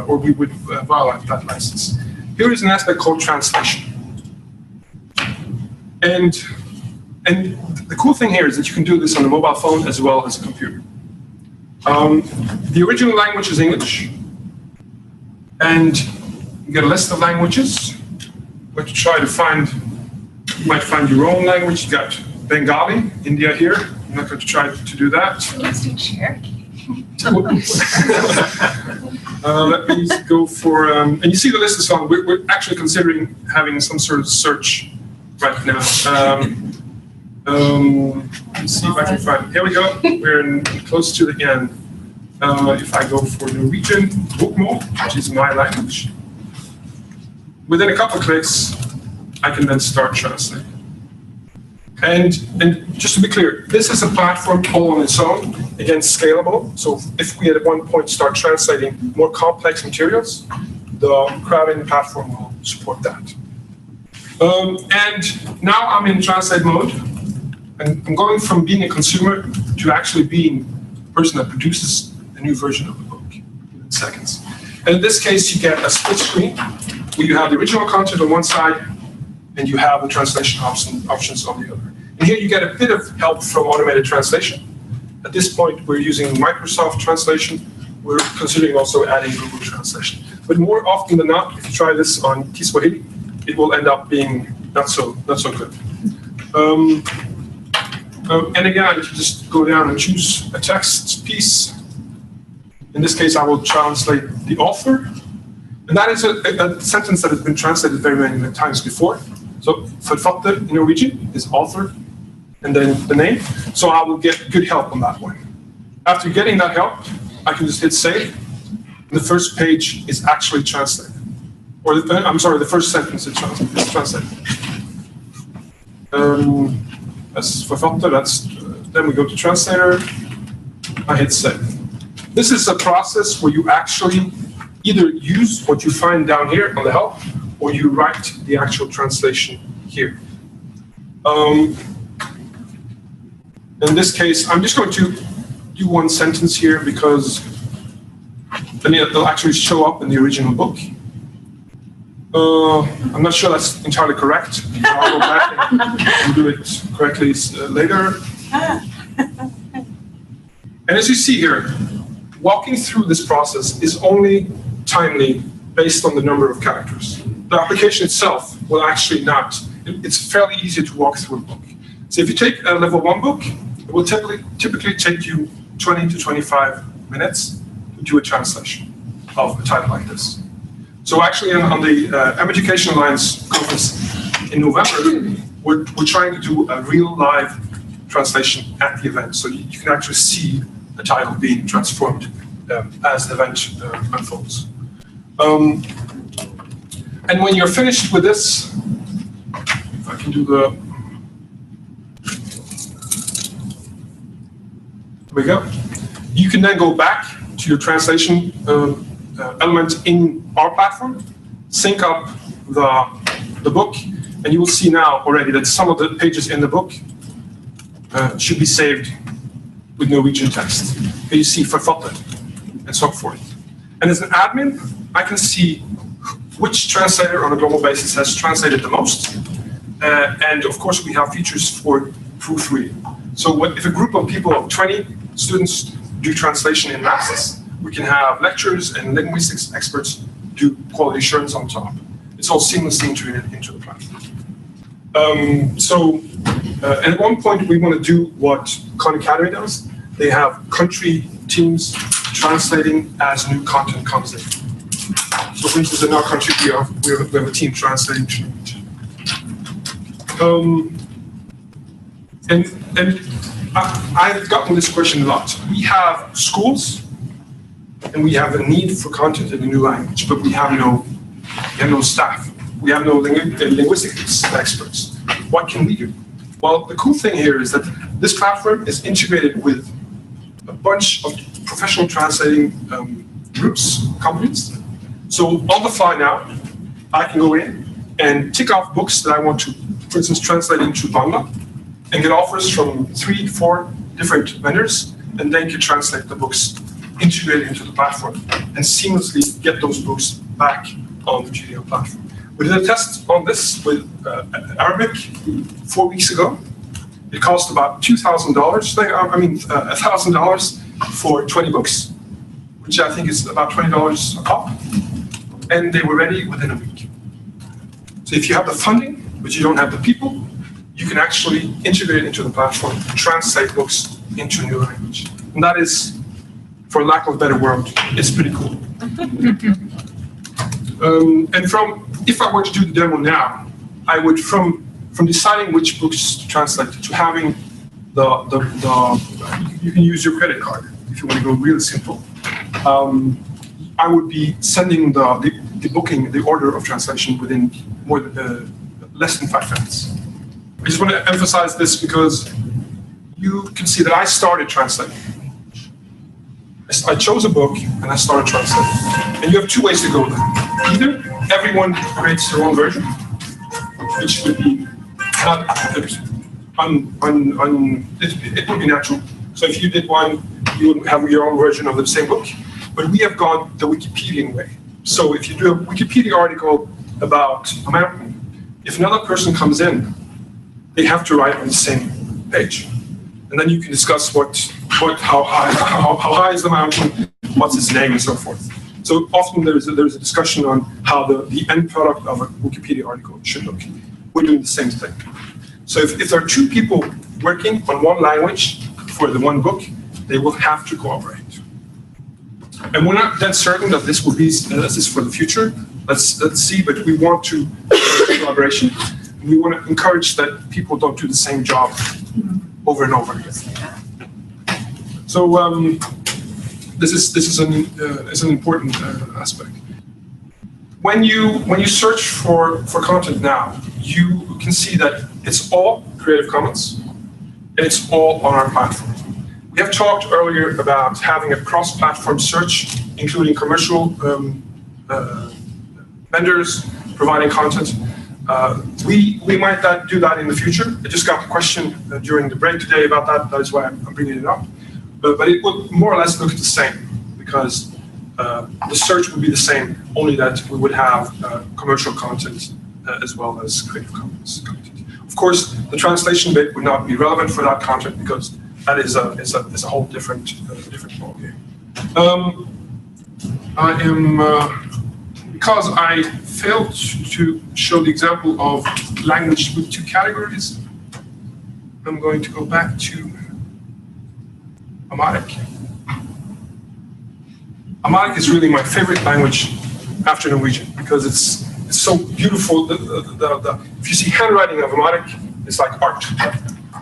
or we would violate that license. Here is an aspect called translation. And the cool thing here is that you can do this on a mobile phone as well as a computer. The original language is English, and you get a list of languages. We're to try to find, you might find your own language. You got Bengali, India here. I'm not going to try to do that. Let's do Cherokee. Let me go for, and you see the list is on. We're actually considering having some sort of search right now. Let's see if I can find it. Here we go. We're close to the end. If I go for Norwegian, Bokmål, which is my language, within a couple of clicks, I can then start translating. And just to be clear, this is a platform all on its own, again, scalable. So if we at one point start translating more complex materials, the crowding platform will support that. And now I'm in translate mode, and I'm going from being a consumer to actually being the person that produces a new version of the book in seconds. And in this case, you get a split screen where you have the original content on one side and you have the translation options on the other. And here you get a bit of help from automated translation. At this point, we're using Microsoft Translation. We're considering also adding Google Translation. But more often than not, if you try this on Kiswahili, it will end up being not so good. And again, if you just go down and choose a text piece, in this case, I will translate the author. And that is a sentence that has been translated very many times before. So, forfatter in Norwegian is author, and then the name. So I will get good help on that one. After getting that help, I can just hit save. The first page is actually translated. Or, I'm sorry, the first sentence is translated. That's forfatter, then we go to translator. I hit save. This is a process where you actually either use what you find down here on the help, or you write the actual translation here. In this case, I'm just going to do one sentence here because then it'll actually show up in the original book. I'm not sure that's entirely correct. So I'll go back and do it correctly later. And as you see here, walking through this process is only timely based on the number of characters. The application itself will actually not. It's fairly easy to walk through a book. So if you take a level 1 book, it will typically take you 20 to 25 minutes to do a translation of a title like this. So actually on the Education Alliance conference in November, we're trying to do a real live translation at the event. So you can actually see the title being transformed as the event unfolds. And when you're finished with this, if I can do the, there we go. You can then go back to your translation element in our platform, sync up the book, and you will see now already that some of the pages in the book should be saved with Norwegian text. Here you see forfatter and so forth. And as an admin, I can see which translator on a global basis has translated the most. And of course, we have features for proofreading. So if a group of people of 20 students do translation in masses, we can have lecturers and linguistics experts do quality assurance on top. It's all seamlessly integrated into the platform. And at one point, we want to do what Khan Academy does. They have country teams translating as new content comes in. So for instance, in our country, we have a team translating to Norwegian. And I've gotten this question a lot. We have schools, and we have a need for content in a new language, but we have no staff. We have no linguistics experts. What can we do? Well, the cool thing here is that this platform is integrated with a bunch of professional translating groups, companies. So on the fly now, I can go in and tick off books that I want to, for instance, translate into Bangla, and get offers from 3, 4 different vendors, and then can translate the books integrated into the platform and seamlessly get those books back on the GDO platform. We did a test on this with Arabic 4 weeks ago. It cost about $2,000, $1,000 for 20 books, which I think is about $20 a pop. And they were ready within a week. So if you have the funding, but you don't have the people, you can actually integrate it into the platform and translate books into a new language. And that is, for lack of a better word, it's pretty cool. If I were to do the demo now, I would, from deciding which books to translate to having you can use your credit card if you want to go really simple. I would be sending the booking, the order of translation within less than 5 minutes. I just want to emphasize this because you can see that I started translating. I chose a book and I started translating. And you have 2 ways to go with that. Either everyone creates their own version, which would be not, it would be natural. So if you did one, you would have your own version of the same book. But we have gone the Wikipedian way. So if you do a Wikipedia article about a mountain, if another person comes in, they have to write on the same page. And then you can discuss how high is the mountain, what's its name, and so forth. So often there's a discussion on how the end product of a Wikipedia article should look. We're doing the same thing. So if there are 2 people working on one language for the one book, they will have to cooperate. And we're not that certain that this will be this is for the future. Let's see, but we want to collaboration. We want to encourage that people don't do the same job over and over again. So this is an important aspect. When you search for content now, you can see that it's all Creative Commons and it's all on our platform. We have talked earlier about having a cross-platform search, including commercial vendors providing content. We might do that in the future. I just got a question during the break today about that. That is why I'm bringing it up. But it would more or less look the same because the search would be the same, only that we would have commercial content as well as Creative Commons content. Of course, the translation bit would not be relevant for that content because that is a whole different ballgame. Because I failed to show the example of language with 2 categories, I'm going to go back to Amharic. Amharic is really my favorite language after Norwegian because it's so beautiful. If you see handwriting of Amharic, it's like art.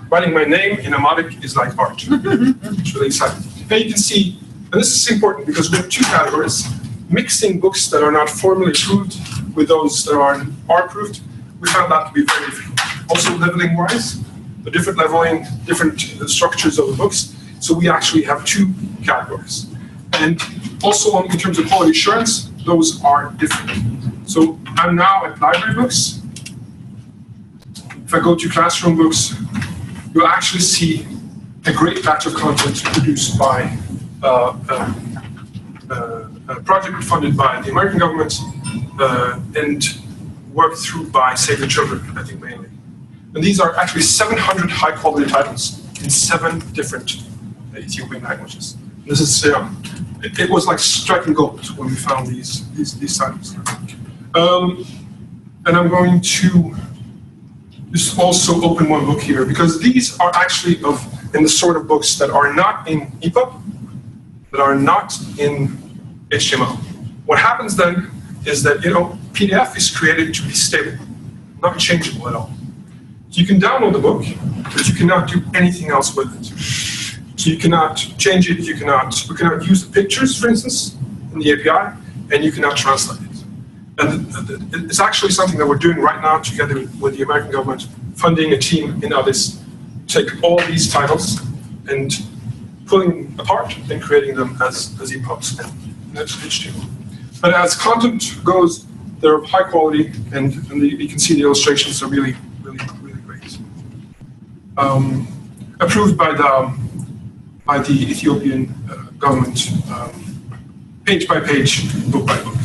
Writing my name in Amharic is like art. It's really exciting. And you can see, and this is important because we have 2 categories. Mixing books that are not formally approved with those that are approved, we found that to be very difficult. Also leveling-wise, the different leveling, different structures of the books. So we actually have 2 categories. And also in terms of quality assurance, those are different. So I'm now at library books. If I go to classroom books, you'll actually see a great batch of content produced by a project funded by the American government and worked through by Save the Children, I think mainly. And these are actually 700 high-quality titles in 7 different Ethiopian languages. And this is, it was like striking gold when we found these titles. And I'm going to just also open one book here because these are actually in the sort of books that are not in EPUB, that are not in HTML. What happens then is that, PDF is created to be stable, not changeable at all. So you can download the book, but you cannot do anything else with it. So you cannot change it, we cannot use the pictures, for instance, in the API, and you cannot translate it. And it's actually something that we're doing right now together with the American government, funding a team in Addis, take all these titles and pulling apart and creating them as EPUBs in HTML. But as content goes, they're of high quality, and you can see the illustrations are really, really, really great. Approved by the Ethiopian government, page by page, book by book.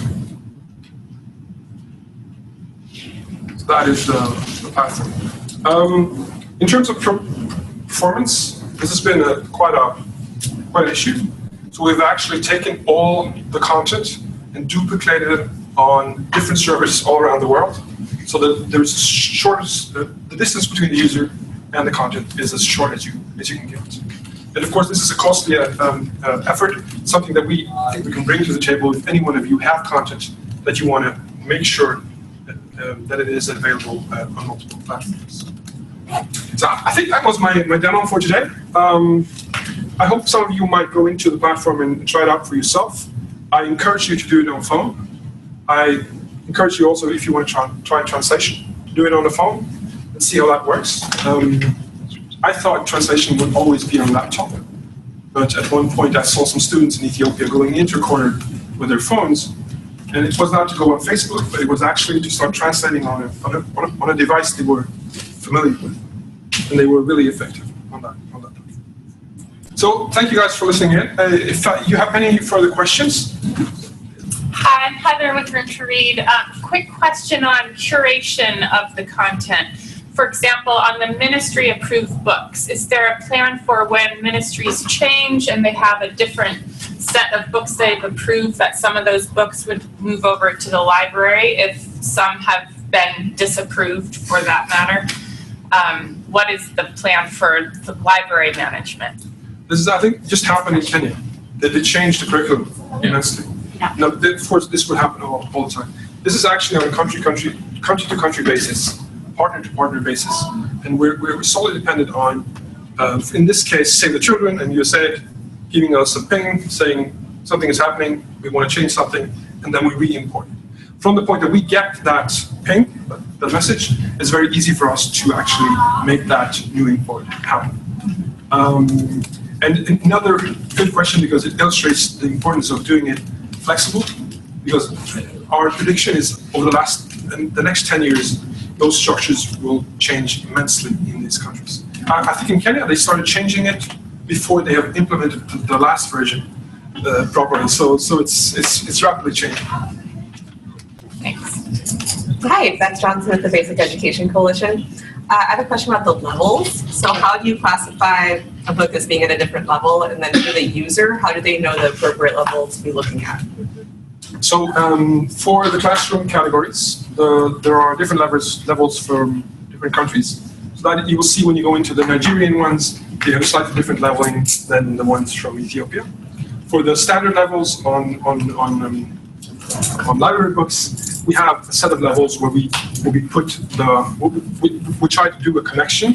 So that is the platform. In terms of performance, this has been quite an issue. So we've actually taken all the content and duplicated it on different servers all around the world, so that there's the distance between the user and the content is as short as you can get. And of course, this is a costly effort, something that we think we can bring to the table if any one of you have content that you want to make sure that it is available on multiple platforms. So I think that was my demo for today. I hope some of you might go into the platform and try it out for yourself. I encourage you to do it on phone. I encourage you also, if you want to try translation, to do it on the phone and see how that works. I thought translation would always be on laptop, but at one point I saw some students in Ethiopia going into a corner with their phones, and it was not to go on Facebook, but it was actually to start translating on a device they were familiar with, and they were really effective on that. So thank you guys for listening in. If you have any further questions. Hi, I'm Heather with Room to Read. Quick question on curation of the content. For example, on the ministry-approved books, is there a plan for when ministries change and they have a different set of books they've approved, that some of those books would move over to the library if some have been disapproved for that matter? What is the plan for the library management? This is, I think, just happened in Kenya. They changed the curriculum immensely. Yeah. Now, of course, this would happen all the time. This is actually on a country-to-country basis, partner-to-partner basis, and we're solely dependent on, in this case, Save the Children and USAID giving us a ping saying something is happening, we want to change something, and then we re-import it. From the point that we get that ping, the message, it's very easy for us to actually make that new import happen. And another good question, because it illustrates the importance of doing it flexible, because our prediction is over the next 10 years, those structures will change immensely in these countries. I think in Kenya, they started changing it before they have implemented the last version properly. So it's rapidly changing. Thanks. Hi, Beth Johnson with the Basic Education Coalition. I have a question about the levels. So how do you classify a book as being at a different level, and then for the user, how do they know the appropriate level to be looking at? So for the classroom categories, there are different levels from different countries. So that you will see when you go into the Nigerian ones, they have slightly different leveling than the ones from Ethiopia. For the standard levels on library books, we have a set of levels where we try to do a connection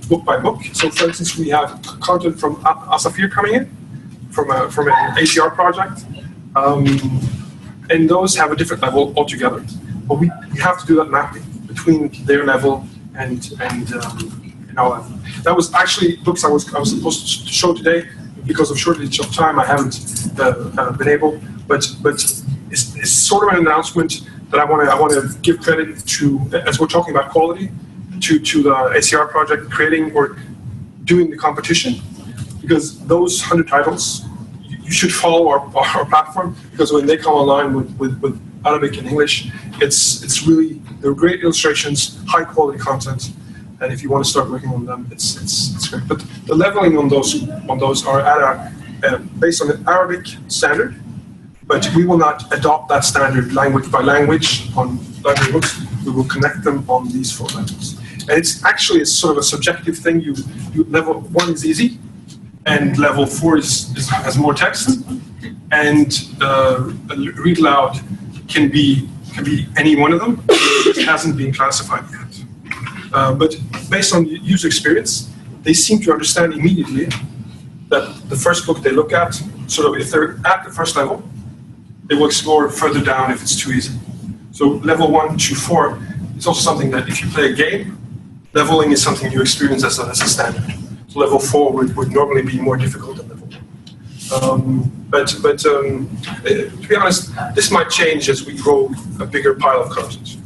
book by book. So for instance, we have content from Asafir coming in from an ACR project, and those have a different level altogether. But we have to do that mapping between their level and our level. That was actually books I was supposed to show today. Because of shortage of time, I haven't been able. But it's sort of an announcement that I want to give credit to, as we're talking about quality, to the ACR project creating or doing the competition, because those 100 titles, you should follow our platform, because when they come online with Arabic and English, it's really, they're great illustrations, high quality content, and if you want to start working on them, it's great. But the leveling on those are at based on an Arabic standard, but we will not adopt that standard language by language on library books. We will connect them on these 4 levels. And it's actually sort of a subjective thing. You level 1 is easy, and level 4 has more text, and read aloud can be any one of them. It hasn't been classified yet. But based on user experience, they seem to understand immediately that the first book they look at, sort of if they're at the first level, they will explore further down if it's too easy. So level 1 to 4 is also something that if you play a game, leveling is something you experience as a standard. So level 4 would normally be more difficult than level 1. But to be honest, this might change as we grow a bigger pile of content.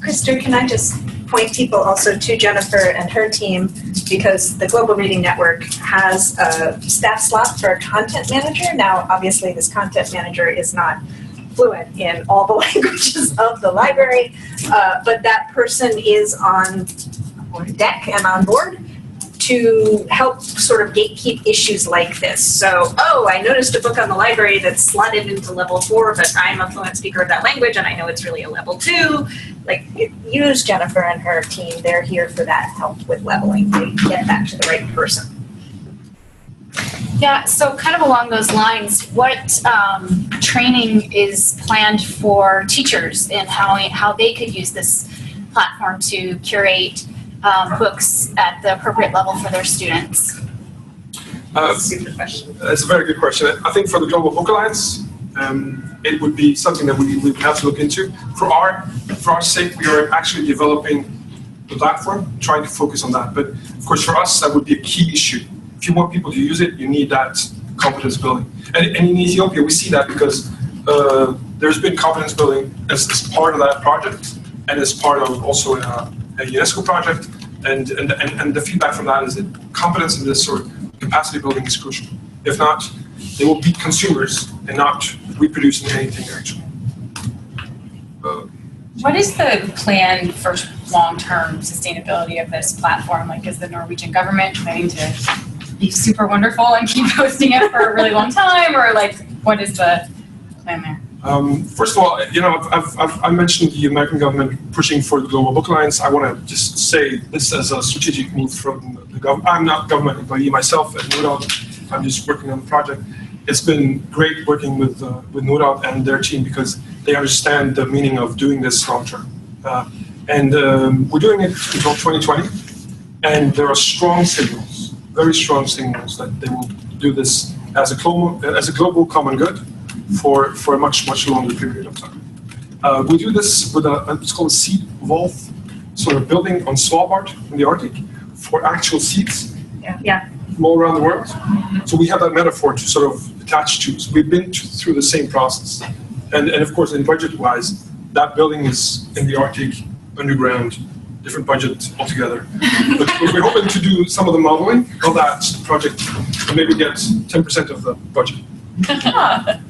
Christer, can I just point people also to Jennifer and her team, because the Global Reading Network has a staff slot for a content manager. Now, obviously, this content manager is not fluent in all the languages of the library, but that person is on deck and on board to help sort of gatekeep issues like this. So, oh, I noticed a book on the library that's slotted into level 4, but I'm a fluent speaker of that language and I know it's really a level 2. Like, use Jennifer and her team. They're here for that help with leveling to get that to the right person. Yeah, so kind of along those lines, what training is planned for teachers and how they could use this platform to curate books at the appropriate level for their students? Super question. That's a very good question. I think for the Global Book Alliance, it would be something that we would have to look into. For our sake, we are actually developing the platform, trying to focus on that. But of course, for us, that would be a key issue. If you want people to use it, you need that competence building. And in Ethiopia, we see that because there's been competence building as part of that project, and as part of also a UNESCO project. And the feedback from that is that competence in this sort of capacity building is crucial. If not, they will be consumers and not reproducing anything actually. What is the plan for long-term sustainability of this platform? Like, is the Norwegian government planning to be super wonderful and keep hosting it for a really long time, or like, what is the plan there? First of all, you know, I mentioned the American government pushing for the Global Book Alliance. I want to just say this as a strategic move from the government. I'm not a government employee myself at Norad. I'm just working on the project. It's been great working with Norad and their team because they understand the meaning of doing this long term. We're doing it until 2020, and there are strong signals, very strong signals that they will do this as a global common good for a much longer period of time. We do this with it's called a seed vault sort of building on Svalbard in the Arctic for actual seeds. Yeah. From all around the world. So we have that metaphor to sort of attach to. So we've been through the same process. And of course, in budget-wise, that building is in the Arctic, underground, different budget altogether. But we're hoping to do some of the modeling of that project and maybe get 10% of the budget.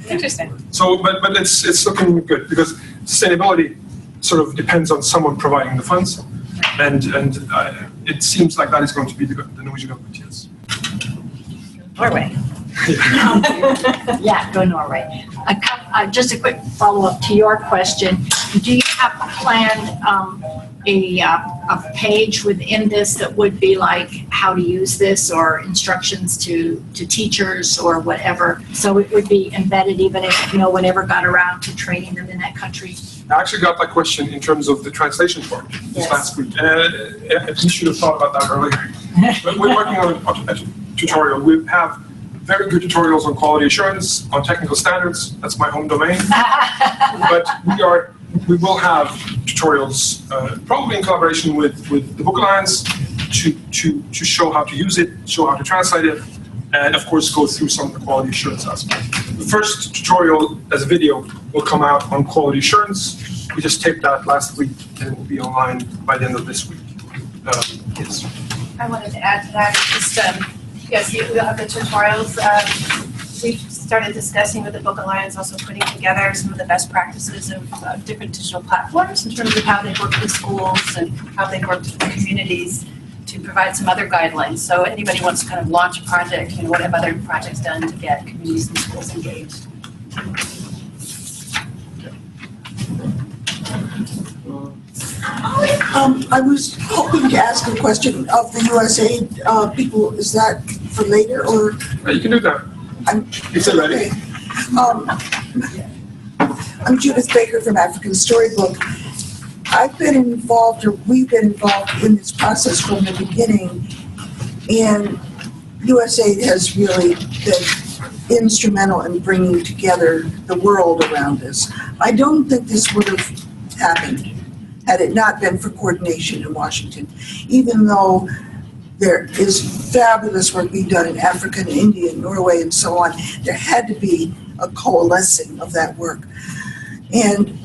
Interesting. So, but it's looking good because sustainability sort of depends on someone providing the funds, and it seems like that is going to be the Norwegian government, yes. Norway. Yeah, go Norway. Just a quick follow-up to your question. Do you have planned a page within this that would be like how to use this or instructions to teachers or whatever? So it would be embedded even if no one ever got around to training them in that country? I actually got that question in terms of the translation part this last week. You should have thought about that earlier. But we're working on a tutorial. We have very good tutorials on quality assurance, on technical standards. That's my home domain. But we will have tutorials, probably in collaboration with the Book Alliance, to show how to use it, show how to translate it, and of course go through some of the quality assurance aspects. The first tutorial as a video will come out on quality assurance. We just taped that last week and it will be online by the end of this week. Yes. I wanted to add to that, just, yes, we'll have the tutorials. We've started discussing with the Book Alliance, also putting together some of the best practices of different digital platforms in terms of how they work with schools and how they work with the communities to provide some other guidelines. So anybody wants to kind of launch a project, you know, what have other projects done to get communities and schools engaged? I was hoping to ask a question of the USAID people. Is that for later, or? You can do that. Is it ready? Okay. I'm Judith Baker from African Storybook. I've been involved, or we've been involved in this process from the beginning, and USAID has really been instrumental in bringing together the world around us. I don't think this would have happened had it not been for coordination in Washington, even though there is fabulous work being done in Africa and India and Norway and so on. There had to be a coalescing of that work. And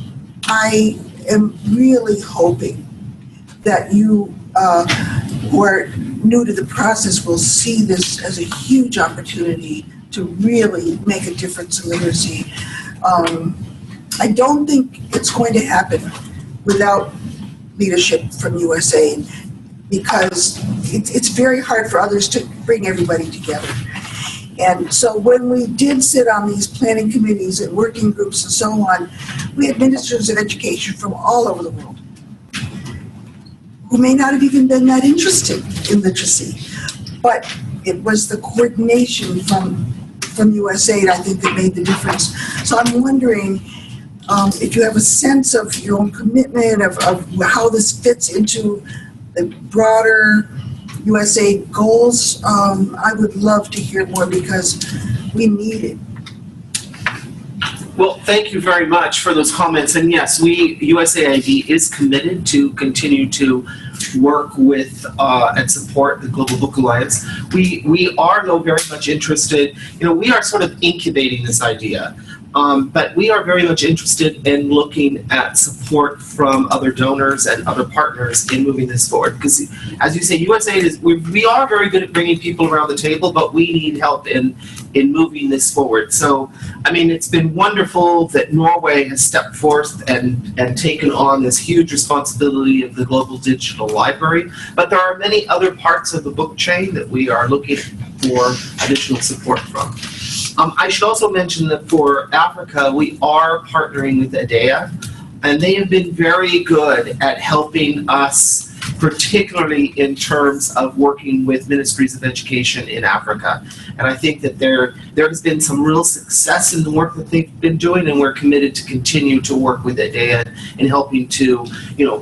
I am really hoping that you who are new to the process will see this as a huge opportunity to really make a difference in literacy. I don't think it's going to happen without leadership from USAID, because it's very hard for others to bring everybody together. And so when we did sit on these planning committees and working groups and so on, we had ministers of education from all over the world who may not have even been that interested in literacy. But it was the coordination from USAID, I think, that made the difference. So I'm wondering if you have a sense of your own commitment, of how this fits into the broader USAID goals. I would love to hear more, because we need it. Well, thank you very much for those comments. And yes, USAID is committed to continue to work with and support the Global Book Alliance. We are, though, very much interested, we are sort of incubating this idea. But we are very much interested in looking at support from other donors and other partners in moving this forward. Because, as you say, USAID we are very good at bringing people around the table, but we need help in moving this forward. So, I mean, it's been wonderful that Norway has stepped forth and taken on this huge responsibility of the Global Digital Library. But there are many other parts of the book chain that we are looking for additional support from. I should also mention that for Africa, we are partnering with IDEA, and they have been very good at helping us, particularly in terms of working with ministries of education in Africa. And I think that there has been some real success in the work that they've been doing, and we're committed to continue to work with IDEA in helping to,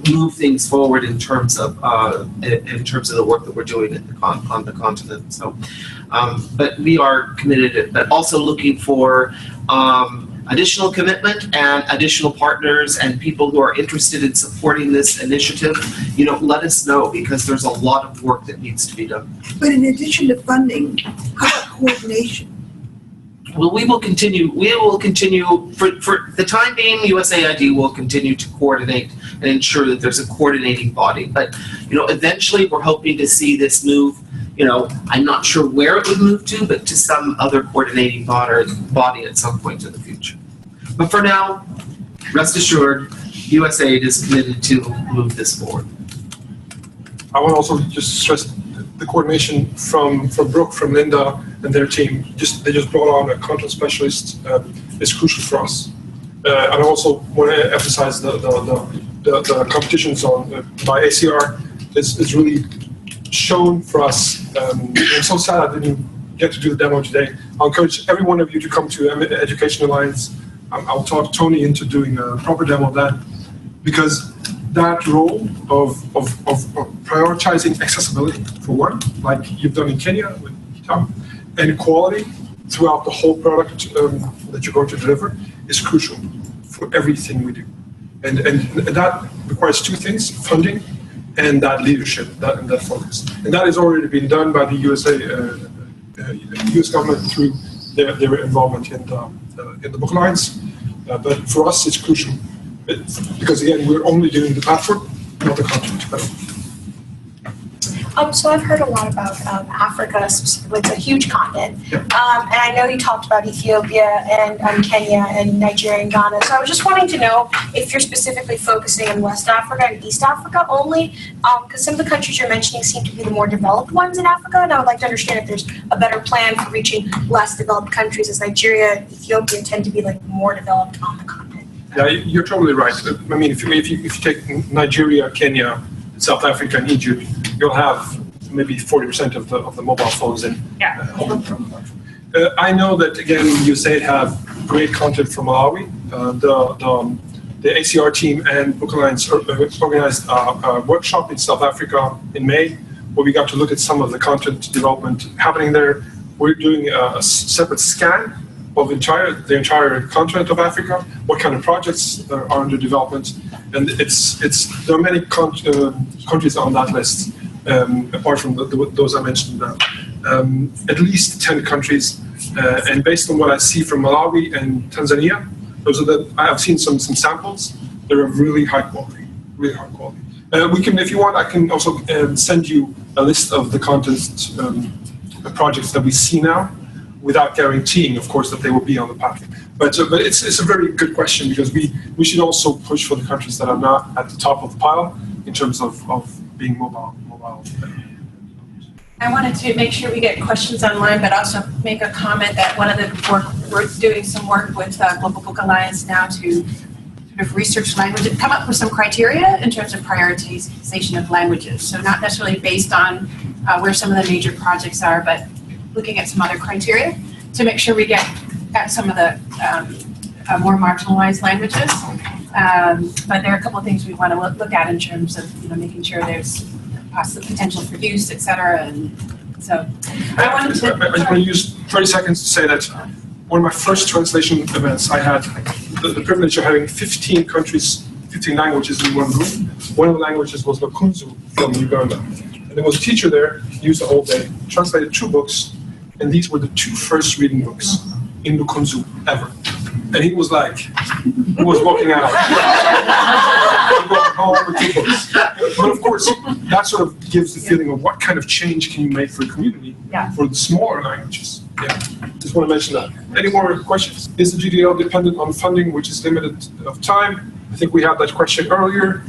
move things forward in terms of the work that we're doing on the continent. So, but we are committed, but also looking for additional commitment and additional partners and people who are interested in supporting this initiative. Let us know, because there's a lot of work that needs to be done. But in addition to funding, how about coordination? Well, we will continue for the time being. USAID will continue to coordinate and ensure that there's a coordinating body. But eventually we're hoping to see this move. I'm not sure where it would move to, but to some other coordinating body at some point in the future. But for now, rest assured, USAID is committed to move this forward. I want to also just stress the coordination from Brooke, from Linda, and their team. They just brought on a content specialist. Is crucial for us. And I also want to emphasize the competition zone by ACR is really shown for us. I'm so sad I didn't get to do the demo today. I'll encourage every one of you to come to Education Alliance. I'll talk Tony into doing a proper demo of that, because that role of prioritizing accessibility for work, like you've done in Kenya with Kitab, and quality throughout the whole product that you're going to deliver is crucial for everything we do. And that requires two things: funding and that leadership, and that focus. And that has already been done by the US government through their involvement in the Book Alliance. But for us, it's crucial, because again, we're only doing the platform, not the content. So I've heard a lot about Africa specifically. It's a huge continent. Yeah. And I know you talked about Ethiopia and Kenya and Nigeria and Ghana. So I was just wanting to know if you're specifically focusing in West Africa and East Africa only, because some of the countries you're mentioning seem to be the more developed ones in Africa. And I would like to understand if there's a better plan for reaching less developed countries, as Nigeria and Ethiopia tend to be more developed on the continent. Yeah, you're totally right. I mean, if you take Nigeria, Kenya, South Africa, and Egypt, you'll have maybe 40% of the mobile phones in. Yeah. I know that, again, USAID have great content from Malawi. The ACR team and Book Alliance organized a workshop in South Africa in May, where we got to look at some of the content development happening there. We're doing a separate scan of the entire continent of Africa, what kind of projects are under development, and there are many countries on that list, apart from those I mentioned now. At least 10 countries, and based on what I see from Malawi and Tanzania, I have seen some samples. They're of really high quality, really high quality. We can, if you want, I can also send you a list of the content projects that we see now, without guaranteeing, of course, that they will be on the platform. But it's a very good question, because we should also push for the countries that are not at the top of the pile in terms of being mobile. I wanted to make sure we get questions online, but also make a comment that one of the work, we're doing some work with Global Book Alliance now to sort of research languages, come up with some criteria in terms of prioritization of languages. So not necessarily based on where some of the major projects are, but looking at some other criteria to make sure we get at some of the more marginalized languages. But there are a couple of things we want to look at in terms of making sure there's possible potential for use, et cetera. And so I wanted to... I just want to use 30 seconds to say that one of my first translation events, I had the privilege of having 15 countries, 15 languages in one room. One of the languages was Lukunzu from Uganda. And there was a teacher there, used the whole day, translated 2 books, and these were the 2 first reading books in Lukunzu ever. And he was like, he was walking out. He walked home with 2 books. But of course, that sort of gives the feeling of what kind of change can you make for a community for the smaller languages. Yeah, just want to mention that. Any more questions? Is the GDL dependent on funding, which is limited of time? I think we had that question earlier.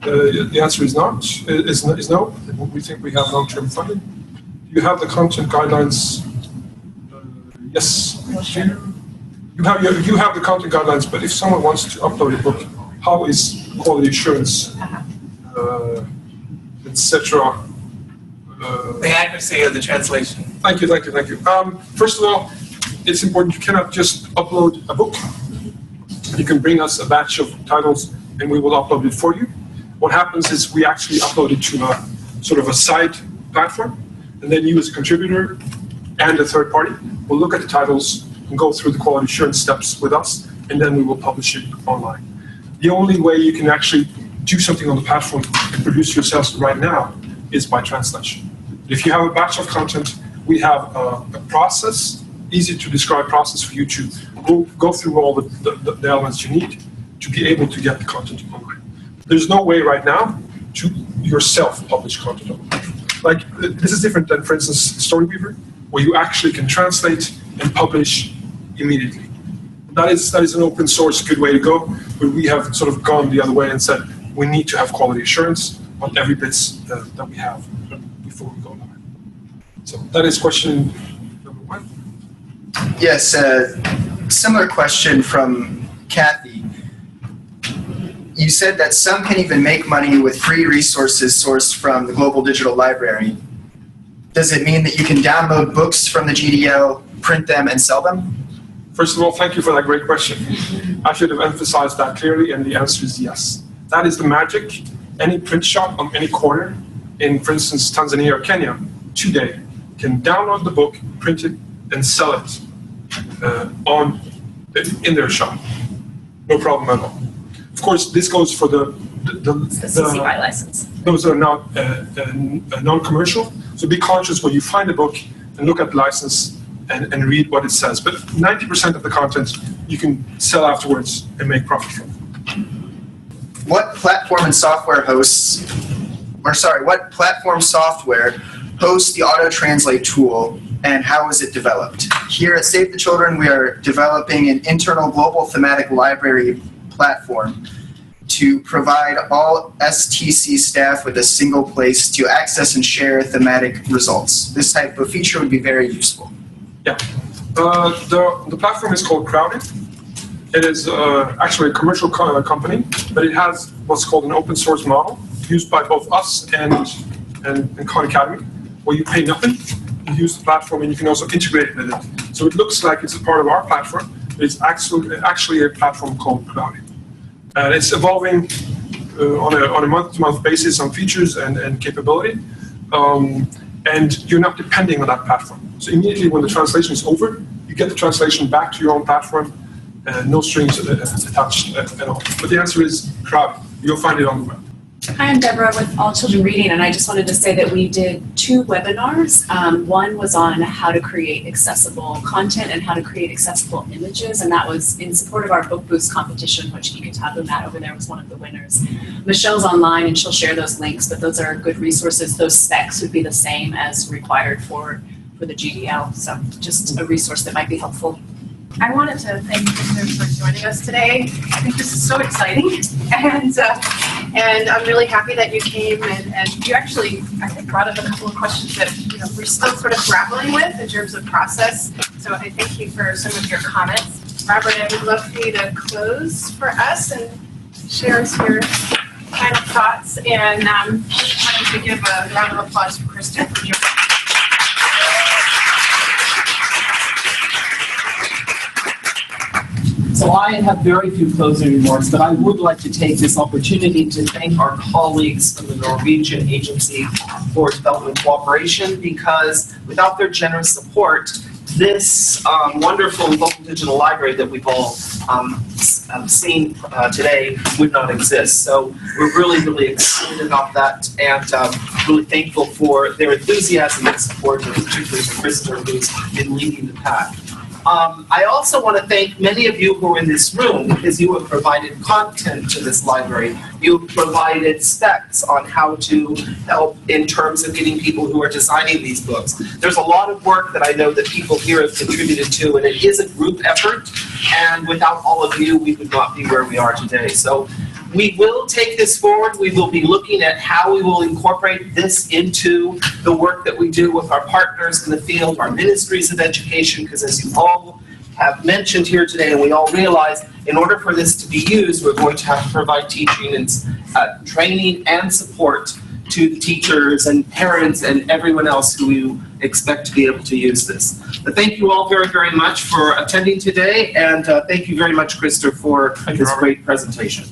The answer is not. Is no. We think we have long-term funding. Do you have the content guidelines? Yes. You have the content guidelines, but if someone wants to upload a book, how is quality assurance, etc.? The accuracy of the translation. Thank you. First of all, it's important you cannot just upload a book. You can bring us a batch of titles, and we will upload it for you. What happens is we actually upload it to a sort of a side platform, and then you as a contributor and a third party will look at the titles and go through the quality assurance steps with us, and then we will publish it online. The only way you can actually do something on the platform and produce yourselves right now is by translation. If you have a batch of content, we have a process, easy to describe process for you to go through all the elements you need to be able to get the content online. There's no way right now to yourself publish content online. Like, this is different than, for instance, Storyweaver, where you actually can translate and publish immediately. That is an open source good way to go, but we have sort of gone the other way and said we need to have quality assurance on every bits that we have before we go live. So that is question number 1. Yes, similar question from Kathy. You said that some can even make money with free resources sourced from the Global Digital Library. Does it mean that you can download books from the GDL, print them, and sell them? First of all, thank you for that great question. I should have emphasized that clearly, and the answer is yes. That is the magic. Any print shop on any corner in, for instance, Tanzania or Kenya today can download the book, print it, and sell it in their shop. No problem at all. Of course, this goes for the CCY license. Those are not non-commercial. So be conscious when you find a book and look at the license and read what it says. But 90% of the content you can sell afterwards and make profit from. What platform software hosts the auto-translate tool, and how is it developed? Here at Save the Children, we are developing an internal global thematic library platform to provide all STC staff with a single place to access and share thematic results. This type of feature would be very useful. Yeah. The platform is called Crowded. It is actually a commercial company, but it has what's called an open source model used by both us and Khan Academy. where you pay nothing, you use the platform, and you can also integrate with it. So it looks like it's a part of our platform, but it's actually a platform called Cloudy. And it's evolving on a month-to-month basis on features and capability. And you're not depending on that platform. So immediately when the translation is over, you get the translation back to your own platform, no strings attached at all. But the answer is Cloudy. You'll find it on the web. Hi, I'm Deborah with All Children Reading, and I just wanted to say that we did 2 webinars. One was on how to create accessible content and how to create accessible images, and that was in support of our Book Boost competition, which you can tap on that over there was one of the winners. Michelle's online and she'll share those links, but those are good resources. Those specs would be the same as required for the GDL, so just a resource that might be helpful. I wanted to thank Christer for joining us today. I think this is so exciting, and I'm really happy that you came and you actually, I think, brought up a couple of questions that we're still sort of grappling with in terms of process. So I thank you for some of your comments. Robert, I would love for you to close for us and share us your final thoughts. And I wanted to give a round of applause for Christer for joining us. So I have very few closing remarks, but I would like to take this opportunity to thank our colleagues from the Norwegian Agency for Development Cooperation, because without their generous support, this wonderful local digital library that we've all seen today would not exist. So we're really, really excited about that, and really thankful for their enthusiasm and support, and particularly for Christer, who's been leading the pack. I also want to thank many of you who are in this room, because you have provided content to this library. You've provided specs on how to help in terms of getting people who are designing these books. There's a lot of work that I know that people here have contributed to, and it is a group effort, and without all of you, we would not be where we are today. So we will take this forward. We will be looking at how we will incorporate this into the work that we do with our partners in the field, our ministries of education, because as you all have mentioned here today, and we all realize, in order for this to be used, we're going to have to provide teaching and training and support to the teachers and parents and everyone else who you expect to be able to use this. But thank you all very, very much for attending today, and thank you very much, Christer, for this great presentation.